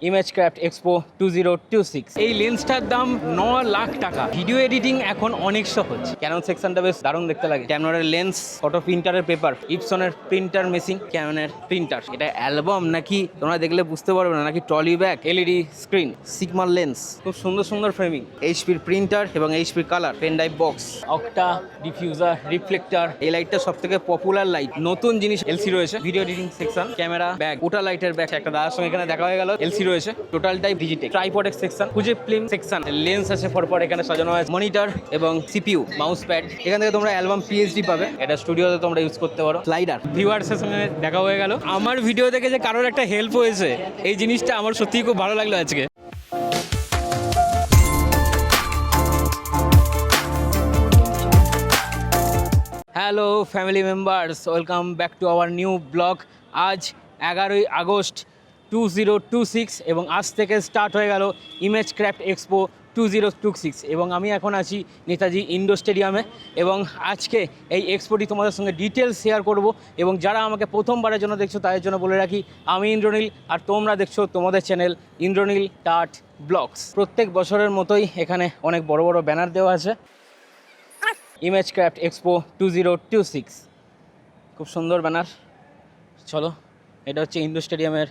Image craft expo 2026 এই লেন্সটার দাম 9 লাখ টাকা। ভিডিও এডিটিং এখন অনেক সহজ। ক্যানন সেকশনটা বেশ দারুণ দেখতে লাগে। ক্যাননের লেন্স, ফটো প্রিন্টারের পেপার, ইপসনের প্রিন্টার মেশিন, ক্যাননের প্রিন্টার। এটা অ্যালবাম নাকি তোমরা দেখলে বুঝতে পারবে না, নাকি ট্রলি ব্যাগ, এলইডি স্ক্রিন, সিগমার লেন্স, খুব সুন্দর সুন্দর ফ্রেমিং, এইচপির প্রিন্টার এবং এইচপির colour, pen drive box, octa, diffuser, reflector. এই লাইটটা সব থেকে পপুলার লাইট। নতুন জিনিস এলসি রয়েছে, video editing section, camera bag, ওটা লাইটের ব্যাগ একটা দাদার সঙ্গে এখানে দেখা হয়ে গেল। এলসি রয়েছে, total type Digitech, tripod section, Fuji film section, lens আছে পরপর এখানে সাজানো আছে, মনিটর এবং সিপিইউ, মাউস প্যাড। এখান থেকে তোমরা অ্যালবাম পিএইচডি পাবে, এটা স্টুডিওতে তোমরা ইউজ করতে পারো। স্লাইডার, ভিউয়ার্সের সঙ্গে দেখা হয়ে গেল। আমার ভিডিও থেকে যে কারোর একটা হেল্প হয়েছে, এই জিনিসটা আমার সত্যিই খুব ভালো লাগলো আজকে। Hello family members, welcome back to our new blog. আজ 11ই আগস্ট 2026 এবং আজ থেকে স্টার্ট হয়ে গেল ইমেজ ক্রাফট এক্সপো 2026 এবং আমি এখন আছি নেতাজি ইন্ডোর স্টেডিয়ামে এবং আজকে এই এক্সপোটি তোমাদের সঙ্গে ডিটেলস শেয়ার করব। এবং যারা আমাকে প্রথমবারের জন্য দেখছো তাদের জন্য বলে রাখি, আমি ইন্দ্রনীল আর তোমরা দেখছো তোমাদের চ্যানেল ইন্দ্রনীল টাট ব্লগস। প্রত্যেক বছরের মতোই এখানে অনেক বড় বড় ব্যানার দেওয়া আছে। ইমেজ ক্রাফট এক্সপো 2026, খুব সুন্দর ব্যানার। চলো, এটা হচ্ছে ইন্ডোর স্টেডিয়ামের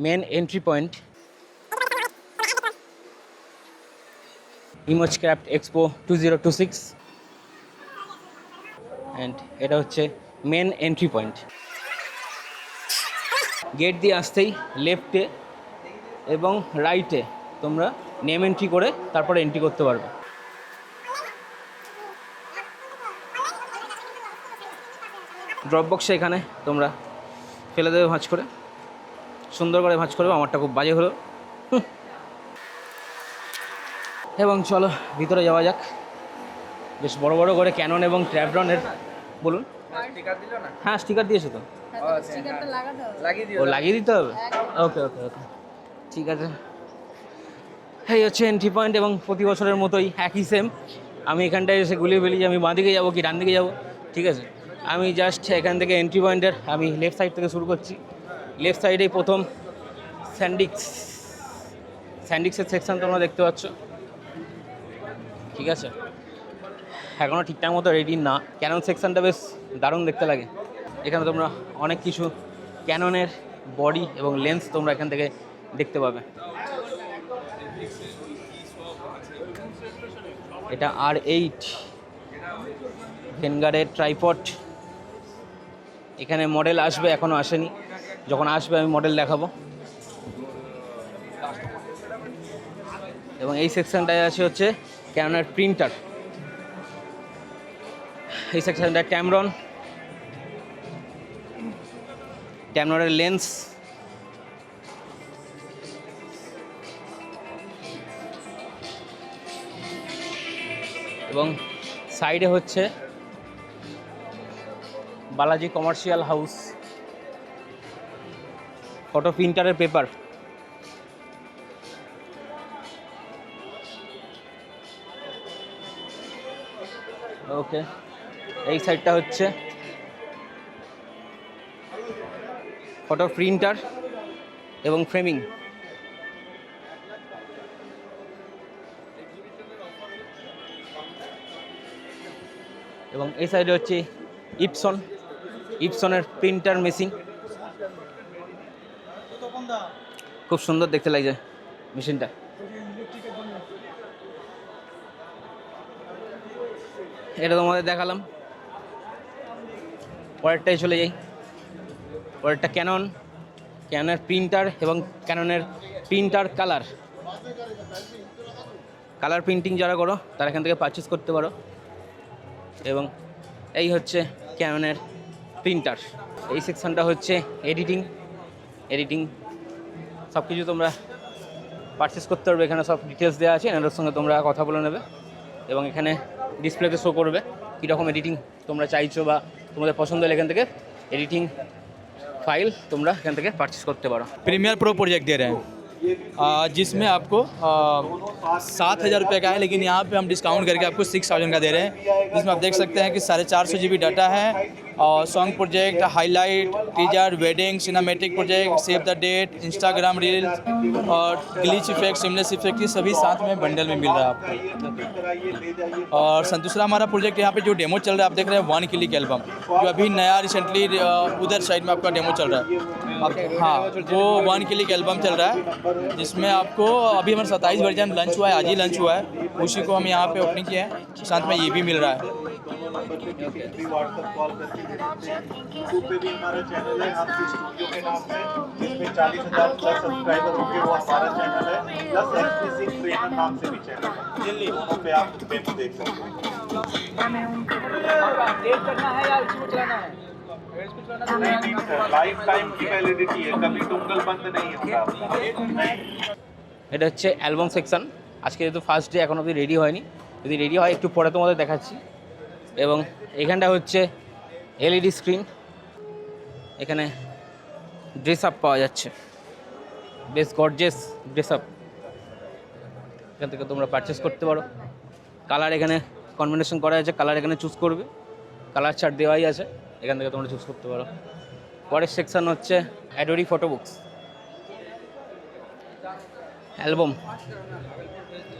main entry point. Image craft expo 2026 and এটা হচ্ছে মেন এন্ট্রি পয়েন্ট। গেট দিয়ে আসতেই লেফটে এবং রাইটে তোমরা নেম এন্ট্রি করে তারপরে এন্ট্রি করতে পারবে। ড্রপ বক্সে এখানে তোমরা ফেলে দেবে ভাঁজ করে, সুন্দর করে ভাঁজ করবে। আমারটা খুব বাজে হলো। এবং চলো ভিতরে যাওয়া যাক। বেশ বড় বড় করে ক্যানন এবং ট্র্যাবরনের, বলুন। হ্যাঁ, স্টিকার দিয়েছো তো, ও লাগিয়ে দিতে হবে। ওকে ওকে ওকে, ঠিক আছে। এই হচ্ছে এন্ট্রি পয়েন্ট এবং প্রতি বছরের মতোই একই সেম। আমি এখানটায় এসে গুলিয়ে ফেলি যে আমি বাঁ দিকে যাবো কি ডান দিকে যাবো। ঠিক আছে, আমি জাস্ট এখান থেকে এন্ট্রি পয়েন্টের আমি লেফট সাইড থেকে শুরু করছি। লেফট সাইডেই প্রথম স্যান্ডিক্সের সেকশন তোমরা দেখতে পাচ্ছ। ঠিক আছে, এখনও ঠিকঠাক মতো রেডি না। ক্যানন সেকশনটা বেশ দারুণ দেখতে লাগে। এখানে তোমরা অনেক কিছু ক্যাননের বডি এবং লেন্স তোমরা এখান থেকে দেখতে পাবে। এটা R8 ভেনগার্ডের ট্রাইপড। এখানে মডেল আসবে, এখনও আসেনি। যখন আসবে আমি মডেল দেখাবো। এবং এই সেকশনটায় আছে হচ্ছে ক্যাননের প্রিন্টার। এই সেকশনটা ট্যামরনের লেন্স, এবং সাইডে হচ্ছে বালাজি কমার্শিয়াল হাউস, ফটো প্রিন্টারের পেপার। ওকে, এই সাইডটা হচ্ছে ফটো প্রিন্টার এবং ফ্রেমিং। এবং এই সাইডে হচ্ছে ইপসনের প্রিন্টার মেশিন। খুব সুন্দর দেখতে লাগছে মেশিনটা। এটা তোমাদের দেখালাম। পরেরটাই চলে যাই। পরেরটা ক্যাননের প্রিন্টার এবং ক্যাননের প্রিন্টার কালার প্রিন্টিং যারা করো তারা এখান থেকে পারচেস করতে পারো। এবং এই হচ্ছে ক্যাননের প্রিন্টার। এই সেকশনটা হচ্ছে এডিটিং সব কিছু তোমরা পারচেস করতে পারবে। এখানে সব ডিটেলস দেওয়া আছে, এনাদের সঙ্গে তোমরা কথা বলে নেবে এবং এখানে ডিসপ্লেতে শো করবে কীরকম এডিটিং তোমরা চাইছো বা তোমাদের পছন্দ হলে এখান থেকে এডিটিং फाइल तुमरा एखान থেকে পারচেজ করতে পারো। प्रीमियर प्रो प्रोजेक्ट दे रहे हैं जिसमें आपको 7,000 रुपये का है, लेकिन यहाँ पे हम डिस्काउंट करके आपको 6,000 का दे रहे हैं। जिसमें आप देख सकते हैं कि 450 GB डाटा है, song project, highlight, teaser, wedding, cinematic project, save the date, Instagram reels और ग्लिच इफेक्ट, सिमलेस इफेक्ट, ये सभी साथ में बंडल में मिल रहा है आपको। और दूसरा हमारा प्रोजेक्ट यहाँ पे जो डेमो चल रहा है, आप देख रहे हैं वन क्लिक एल्बम, जो अभी नया रिसेंटली उधर साइड में आपका डेमो चल रहा है। हाँ, वो वन क्लिक एल्बम चल रहा है, जिसमें आपको अभी हमारा 27 वर्जन लॉन्च हुआ है, आज ही लॉन्च हुआ है, उसी को हम यहाँ पे ओपनिंग किया है, साथ में ये भी मिल रहा है। यूट्यूब पे भी हमारा चैनल है आपके स्टूडियो के नाम से, जिसमें 40,000 प्लस सब्सक्राइबर होंगे, वो हमारा चैनल है, प्लस एक्सपी सिंह ट्रेनर नाम से भी चैनल है, दोनों पे आप डेमो देख सकते हैं। लाइफ टाइम की वैलिडिटी है, कभी डोंगल बंद नहीं होगा। এটা হচ্ছে অ্যালবাম সেকশন। আজকে যেহেতু ফার্স্ট ডে এখন অবধি রেডি হয়নি, যদি রেডি হয় একটু পরে তোমাদের দেখাচ্ছি। এবং এখানটা হচ্ছে এলইডি স্ক্রিন, এখানে ড্রেস আপ পাওয়া যাচ্ছে, বেশ গর্জিয়াস ড্রেস আপ, এখান থেকে তোমরা পারচেস করতে পারো। কালার এখানে কম্বিনেশন করা আছে, কালার এখানে চুজ করবে, কালার চার্ট দেওয়াই আছে, এখান থেকে তোমরা চুজ করতে পারো। পরের সেকশন হচ্ছে অ্যাডোরি ফটো বুকস,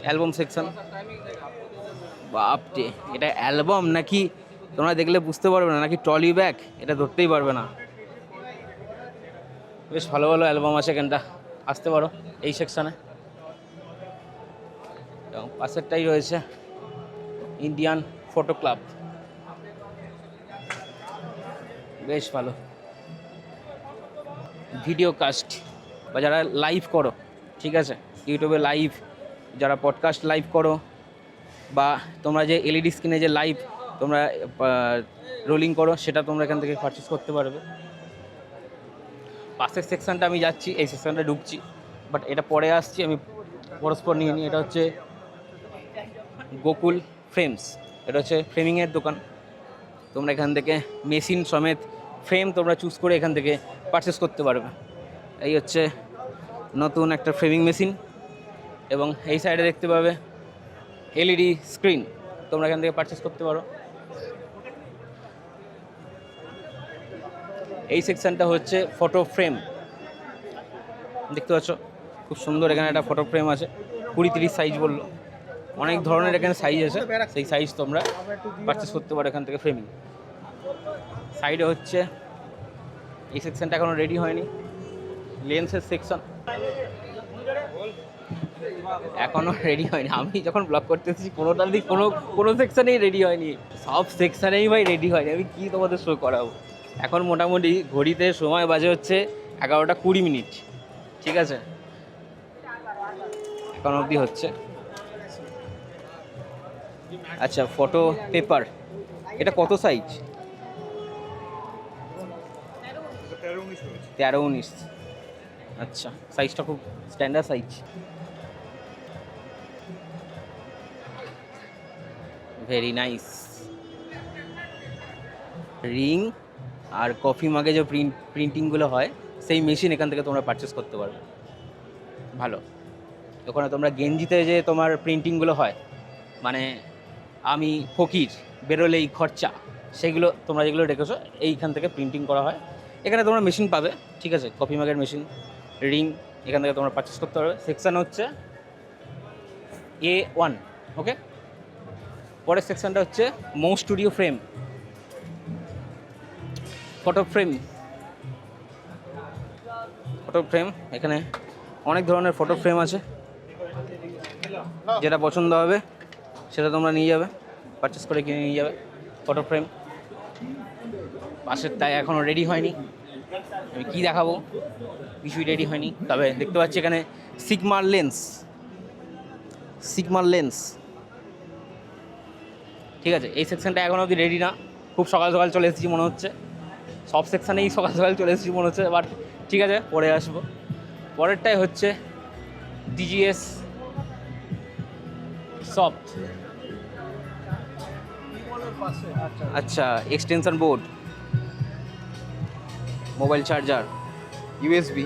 অ্যালবাম সেকশন। বাপরে, এটা অ্যালবাম নাকি তোমরা দেখলে বুঝতে পারবে না, নাকি ট্রলি ব্যাগ এটা ধরতেই পারবে না। বেশ ভালো ভালো অ্যালবাম আছে এখানটা, আসতে পারো এই সেকশানে। এবং পাশেরটাই রয়েছে ইন্ডিয়ান ফটো ক্লাব, বেশ ভালো। ভিডিও কাস্ট বা যারা লাইভ করো, ঠিক আছে, ইউটিউবে লাইভ, যারা পডকাস্ট লাইভ করো, বা তোমরা যে এলইডি স্ক্রিনে যে লাইভ তোমরা রোলিং করো, সেটা তোমরা এখান থেকে পারচেস করতে পারবে। পাশের সেকশানটা আমি যাচ্ছি, এই সেকশানটা ঢুকছি, বাট এটা পরে আসছি, আমি পরস্পর নিয়ে নিই। এটা হচ্ছে গোকুল ফ্রেমস, এটা হচ্ছে ফ্রেমিংয়ের দোকান। তোমরা এখান থেকে মেশিন সমেত ফ্রেম তোমরা চুজ করে এখান থেকে পারচেস করতে পারবে। এই হচ্ছে নতুন একটা ফ্রেমিং মেশিন, এবং এই সাইডে দেখতে পাবে এলইডি স্ক্রিন, তোমরা এখান থেকে পারচেস করতে পারো। এই সেকশানটা হচ্ছে ফটো ফ্রেম, দেখতে পাচ্ছ খুব সুন্দর। এখানে একটা ফটো ফ্রেম আছে, 20-30 সাইজ বললো, অনেক ধরনের এখানে সাইজ আছে, সেই সাইজ তোমরা পারচেস করতে পারো এখান থেকে ফ্রেমিং। সাইডে হচ্ছে এই সেকশানটা এখনও রেডি হয়নি, লেন্সের সেকশন এখনও রেডি হয়নি। আমি যখন ব্লগ করতেছি কোনোটার দিক কোনো সেকশানেই রেডি হয়নি, সব সেকশানেই ভাই রেডি হয়নি। আমি কি তোমাদের শো করাবো? এখন মোটামুটি ঘড়িতে সময় বাজে হচ্ছে 11:20, ঠিক আছে, এখন অবধি হচ্ছে। আচ্ছা, ফটো পেপার, এটা কত সাইজ? 13-19। আচ্ছা, সাইজটা খুব standard size. Very nice. Ring আর কফি মাগে যে প্রিন্টিংগুলো হয়, সেই মেশিন এখান থেকে তোমরা পারচেস করতে পারবে। ভালো, ওখানে তোমরা গেঞ্জিতে যে তোমার প্রিন্টিংগুলো হয়, মানে আমি ফকির, বেরোলেই খরচা, সেগুলো তোমরা যেগুলো রেখেছো এইখান থেকে প্রিন্টিং করা হয়। এখানে তোমরা মেশিন পাবে, ঠিক আছে, কফি মাগের মেশিন, রিং, এখান থেকে তোমরা পারচেস করতে পারবে। সেকশান হচ্ছে A1, ওকে। পরের সেকশানটা হচ্ছে মো স্টুডিও ফ্রেম, ফটো ফ্রেম। এখানে অনেক ধরনের ফটো ফ্রেম আছে, যেটা পছন্দ হবে সেটা তোমরা নিয়ে যাবে, পারচেস করে কিনে নিয়ে যাবে। ফটো ফ্রেম পাশের তাই এখনও রেডি হয়নি, আমি কী দেখাবো, কিছুই রেডি হয়নি। তবে দেখতে পাচ্ছি এখানে সিগমার লেন্স, ঠিক আছে। এই সেকশানটা এখনও অবধি রেডি না, খুব সকাল সকাল চলে এসেছি মনে হচ্ছে, সব সেকশানেই সকাল সকাল চলে এসেছি মনে হচ্ছে, বাট ঠিক আছে, পরে আসবো। পরেরটাই হচ্ছে DGS সফট, আচ্ছা, extension board, mobile charger, USB,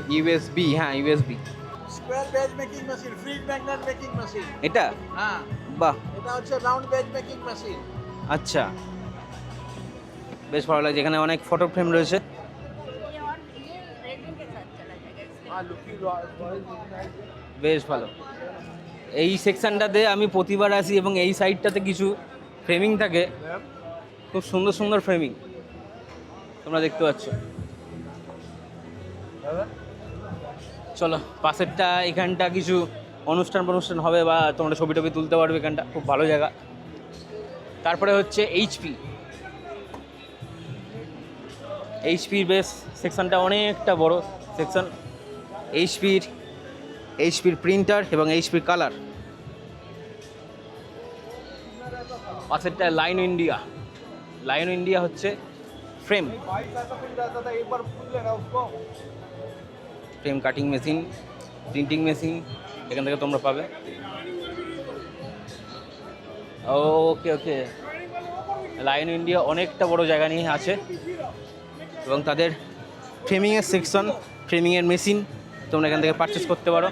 হ্যাঁ USB। Square page making machine, free magnet making machine. এটা হ্যাঁ, বাহ, এটা হচ্ছে রাউন্ড পেজ মেকিং মেশিন। আচ্ছা, বেশ ভালো লাগছে, এখানে অনেক ফটো ফ্রেম রয়েছে। ये और ये रेडमी के साथ चला जाएगा इसलिए हाँ लुकिंग रॉयल বেশ ভালো। এই সেকশনটাতে আমি প্রতিবার আসি এবং এই সাইডটাতে কিছু ফ্রেমিং থাকে, খুব সুন্দর সুন্দর ফ্রেমিং তোমরা দেখতে পাচ্ছ। চলো পাশেরটা, এখানটা কিছু অনুষ্ঠান হবে বা তোমরা ছবি টবি তুলতে পারবে, এখানটা খুব ভালো জায়গা। তারপরে হচ্ছে এইচপির বেশ সেকশনটা অনেকটা বড় সেকশন। এইচপির প্রিন্টার এবং এইচপির কালার। পাশেরটা লাইন ইন্ডিয়া হচ্ছে ফ্রেম भाई ऐसा कुछ रहता था एक बार पूछ लेना उसको frame cutting machine, printing machine এখান থেকে তোমরা পাবে। ওকে লাইন ইন্ডিয়া অনেকটা বড় জায়গা নিয়ে আছে এবং তাদের ফ্রেমিংয়ের সেকশন, ফ্রেমিংয়ের মেশিন তোমরা এখান থেকে পারচেস করতে পারো।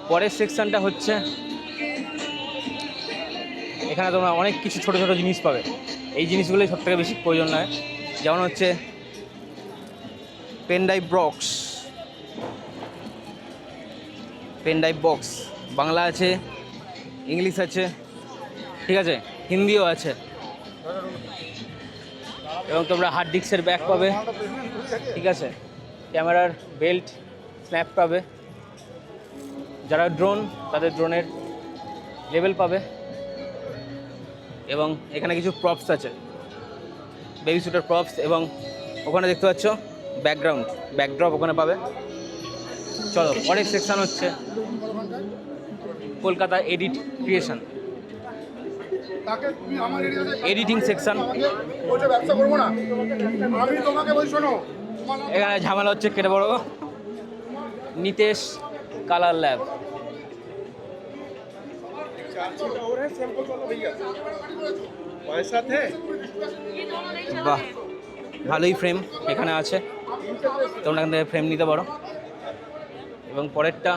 পরের সেকশনটা হচ্ছে, এখানে তোমরা অনেক কিছু ছোট ছোট জিনিস পাবে। এই জিনিসগুলোই সবথেকে বেশি প্রয়োজন লাগে, যেমন হচ্ছে পেন ড্রাইভ বক্স, বাংলা আছে, ইংলিশ আছে, ঠিক আছে, হিন্দিও আছে। এবং তোমরা হার্ড ডিস্কের ব্যাগ পাবে, ঠিক আছে, ক্যামেরার বেল্ট, স্ন্যাপ পাবে, যারা ড্রোন তাদের ড্রোনের লেভেল পাবে। এবং এখানে কিছু প্রপস আছে, বেবি শুটার প্রপস, এবং ওখানে দেখতে পাচ্ছ ব্যাকড্রপ ওখানে পাবে। চলো পরের সেকশন হচ্ছে কলকাতা ক্রিয়েশন তাকে তুমি আমার এরিয়াতে এডিটিং সেকশন। ওটা ব্যবসা করবো না আমি তোমাকে বলি শোনো এখানে ঝামেলা হচ্ছে কেটে বড় নিতেশ কালার ল্যাব। और है सैंपल वाला भैया पैसा थे বাহ, ভালোই ফ্রেম এখানে আছে, তোমরা এখান থেকে ফ্রেম নিতে পারো। এবং পরেরটা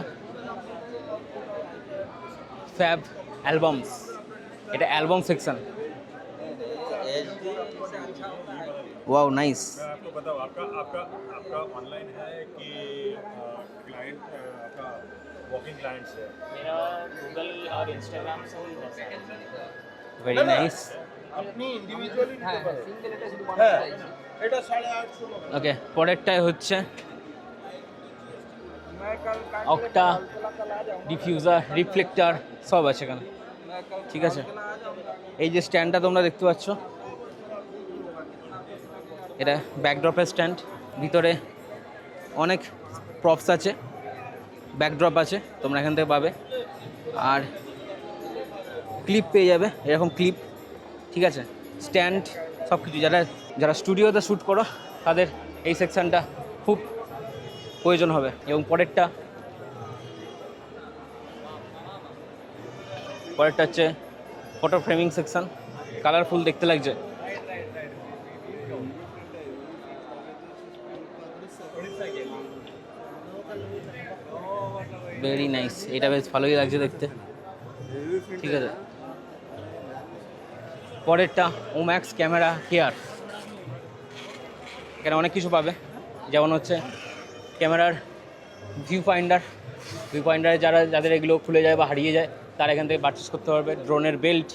ফ্যাব অ্যালবামস, এটা অ্যালবাম সেকশন। Wow nice. मैं आपको बताऊँ आपका आपका आपका ऑनलाइन है कि क्लाइंट आपका वॉकिंग क्लाइंट्स है? मेरा गूगल और इंस्टाग्राम से ही है। Very nice. अपनी इंडिविजुअली হ্যাঁ সিঙ্গেল এটা শুধু হ্যাঁ। বানাতে এটা 850 ওকে, পরেরটাই হচ্ছে मैं कल অক্টা, ডিফিউজার, রিফ্লেক্টার সব আছে এখানে, ঠিক আছে। এই যে স্ট্যান্ডটা তোমরা দেখতে পাচ্ছ, এটা ব্যাকড্রপের স্ট্যান্ড, ভিতরে অনেক প্রপস আছে, ব্যাকড্রপ আছে, তোমরা এখান থেকে পাবে। আর ক্লিপ পেয়ে যাবে, এরকম ক্লিপ, ঠিক আছে, স্ট্যান্ড, সব কিছু। যারা স্টুডিওতে শ্যুট করো তাদের এই সেকশনটা খুব প্রয়োজন হবে। এবং পরেরটা হচ্ছে ফটো ফ্রেমিং সেকশন, কালারফুল দেখতে লাগছে। ভেরি নাইস, এটা বেশ ভালোই লাগছে দেখতে, ঠিক আছে। পরেরটা ওম্যাক্স ক্যামেরা কেয়ার, এখানে অনেক কিছু পাবে, যেমন হচ্ছে ক্যামেরার ভিউ পয়েন্টারে যাদের এগুলো খুলে যায় বা হারিয়ে যায় তারা এখান থেকে পারচেস করতে পারবে। ড্রোনের বেল্ট,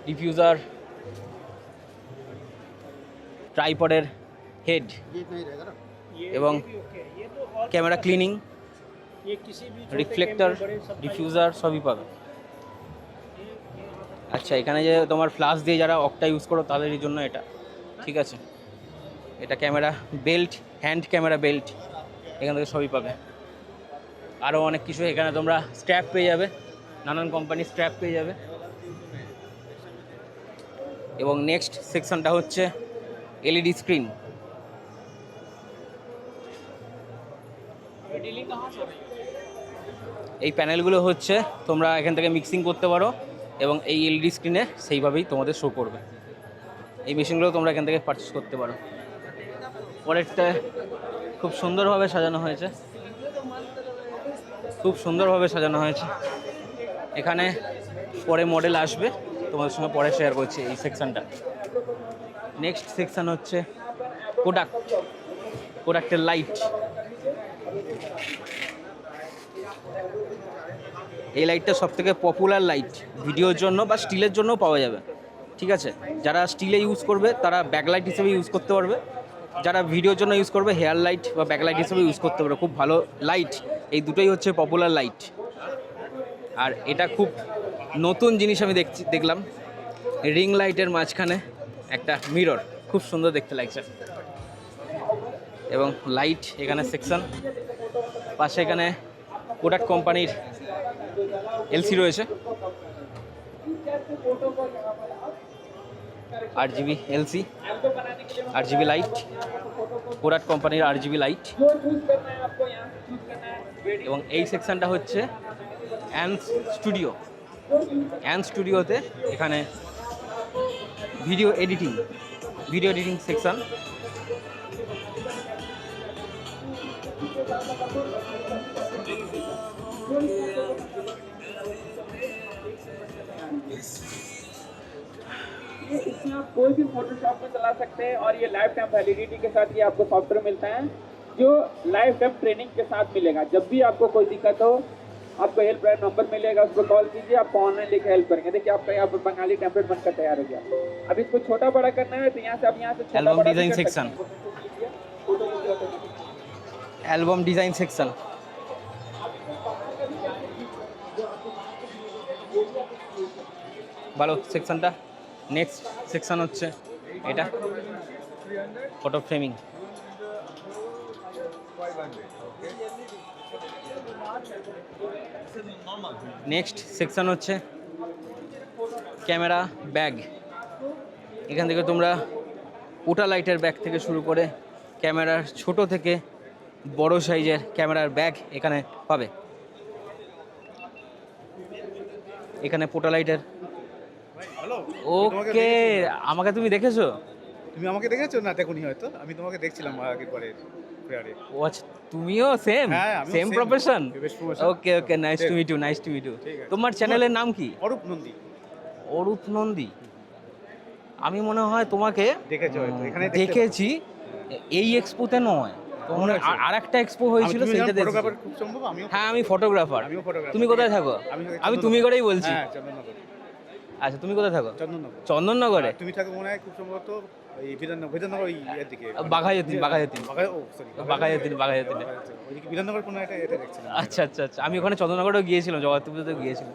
ডিফিউজার, ট্রাইপডের হেড এবং ক্যামেরা ক্লিনিং, রিফ্লেক্টর, ডিফিউজার সবই পাবে। আচ্ছা, এখানে যে তোমার ফ্ল্যাশ দিয়ে যারা অক্টা ইউজ করো তাদেরই জন্য এটা, ঠিক আছে। এটা camera belt, hand camera belt, এখান থেকে সবই পাবে। আরও অনেক কিছু এখানে তোমরা স্ট্র্যাপ পেয়ে যাবে, নানান কোম্পানির স্ট্র্যাপ পেয়ে যাবে। এবং নেক্সট সেকশনটা হচ্ছে এলইডি স্ক্রিন। এই প্যানেলগুলো হচ্ছে তোমরা এখান থেকে মিক্সিং করতে পারো এবং এই এলইডি স্ক্রিনে সেইভাবেই তোমাদের শো করবে। এই মেশিনগুলো তোমরা এখান থেকে পারচেস করতে পারো। পরেরটা খুব সুন্দরভাবে সাজানো হয়েছে, এখানে পরে মডেল আসবে, তোমাদের সঙ্গে পরে শেয়ার করছি এই সেকশনটা। নেক্সট সেকশন হচ্ছে প্রোডাক্টের লাইট। এই লাইটটা সবথেকে পপুলার লাইট, ভিডিওর জন্য বা স্টিলের জন্য পাওয়া যাবে, ঠিক আছে। যারা স্টিলে ইউজ করবে তারা ব্যাকলাইট হিসেবে ইউজ করতে পারবে, যারা ভিডিওর জন্য ইউজ করবে হেয়ার লাইট বা ব্যাকলাইট হিসেবে ইউজ করতে পারবে। খুব ভালো লাইট, এই দুটোই হচ্ছে পপুলার লাইট। আর এটা খুব নতুন জিনিস আমি দেখলাম, রিং লাইটের মাঝখানে একটা মিরর, খুব সুন্দর দেখতে লাগছে। এবং লাইট এখানে সেকশন, পাশে এখানে কোডাক কোম্পানির এলসি রয়েছে, RGB LC, RGB light, Kodak কোম্পানির RGB লাইট। এবং এই সেকশনটা হচ্ছে অ্যান্স স্টুডিওতে এখানে ভিডিও এডিটিং সেকশন। इसमें आप कोई भी फोटोशॉप में चला सकते हैं और ये लाइफ टाइम वैलिडिटी के साथ ये आपको सॉफ्टवेयर मिलता है जो लाइफ टाइम ट्रेनिंग के साथ मिलेगा। जब भी आपको कोई दिक्कत हो आपको हेल्पलाइन नंबर मिलेगा, उस पर कॉल कीजिए, आपको ऑनलाइन लेकर हेल्प करेंगे। देखिए आपका यहाँ पर बंगाली टेम्पलेट बनकर तैयार हो गया। अब इसको छोटा बड़ा करना है तो यहाँ से आप यहाँ से छोटा एल्बम बड़ा design section, album design section. ভালো সেকশনটা। নেক্সট সেকশন হচ্ছে এটা ফটো ফ্রেমিং। নেক্সট সেকশন হচ্ছে ক্যামেরা ব্যাগ। এখান থেকে তোমরা ওটা লাইটের ব্যাগ থেকে শুরু করে ক্যামেরার ছোট থেকে বড় সাইজের ক্যামেরার ব্যাগ এখানে পাবে। এখানে পোটা লাইটের। ওকে, আমাকে তুমি দেখেছো? তুমি আমাকে দেখেছো না? দেখুনি হয়তো, আমি তোমাকে দেখছিলাম আগের পরে ফেয়ারে। ও আচ্ছা, তুমিও same profession? Okay okay, nice to meet you. তোমার চ্যানেলের নাম কি? অরূপ নন্দী। আমি মনে হয় তোমাকে দেখেছি এই এক্সপোতে নয়, আর একটা এক্সপো হয়েছিল সেটা দেখেছি। হ্যাঁ, আমি ফটোগ্রাফার। তুমি কোথায় থাকো? আমি তুমি করেই বলছি। আচ্ছা, তুমি কোথায় থাকো? চন্দননগরে। তুমি থাকো মনে হয় খুব সম্ভবত এই বিধাননগর ওই এর দিকে, বাঘাযতীন। ওইদিকে বিধাননগর কোনো একটা এটা দেখছিলাম। আচ্ছা, আমি ওখানে চন্দননগরেও গিয়েছিলাম, জগৎপুরতেও গিয়েছিলাম।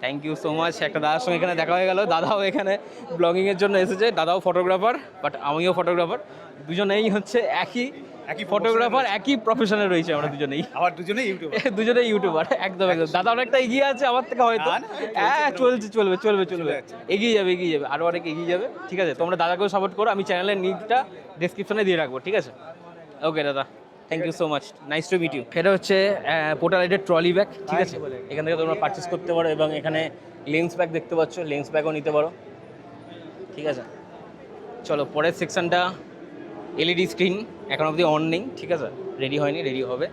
Thank you so much. একটা দাদার সঙ্গে এখানে দেখা হয়ে গেল। দাদাও এখানে ব্লগিংয়ের জন্য এসেছে। দাদাও ফটোগ্রাফার, বাট আমিও ফটোগ্রাফার। দুজনেই হচ্ছে একই ফটোগ্রাফার, একই প্রফেশনে রয়েছে আমরা দুজনেই। আবার দুজনেই ইউটিউবার। একদম। দাদা অনেকটা এগিয়ে আছে আমার থেকে হয়তো। হ্যাঁ, চলবে। এগিয়ে যাবে, আরও অনেক এগিয়ে যাবে। ঠিক আছে, তোমরা দাদাকেও সাপোর্ট করো। আমি চ্যানেলের লিঙ্কটা ডেসক্রিপশনে দিয়ে রাখবো, ঠিক আছে? ওকে দাদা, thank you so much, nice to meet you. এটা হচ্ছে পোটা লাইটের ট্রলি ব্যাগ, ঠিক আছে? এখান থেকে তোমরা পারচেস করতে পারো। এবং এখানে লেন্স ব্যাগ দেখতে পাচ্ছ, লেন্স ব্যাগও নিতে পারো, ঠিক আছে? চলো পরের সেকশনটা এলইডি স্ক্রিন। এখন অবধি অন নেই, ঠিক আছে? রেডি হয়নি, রেডি হবে।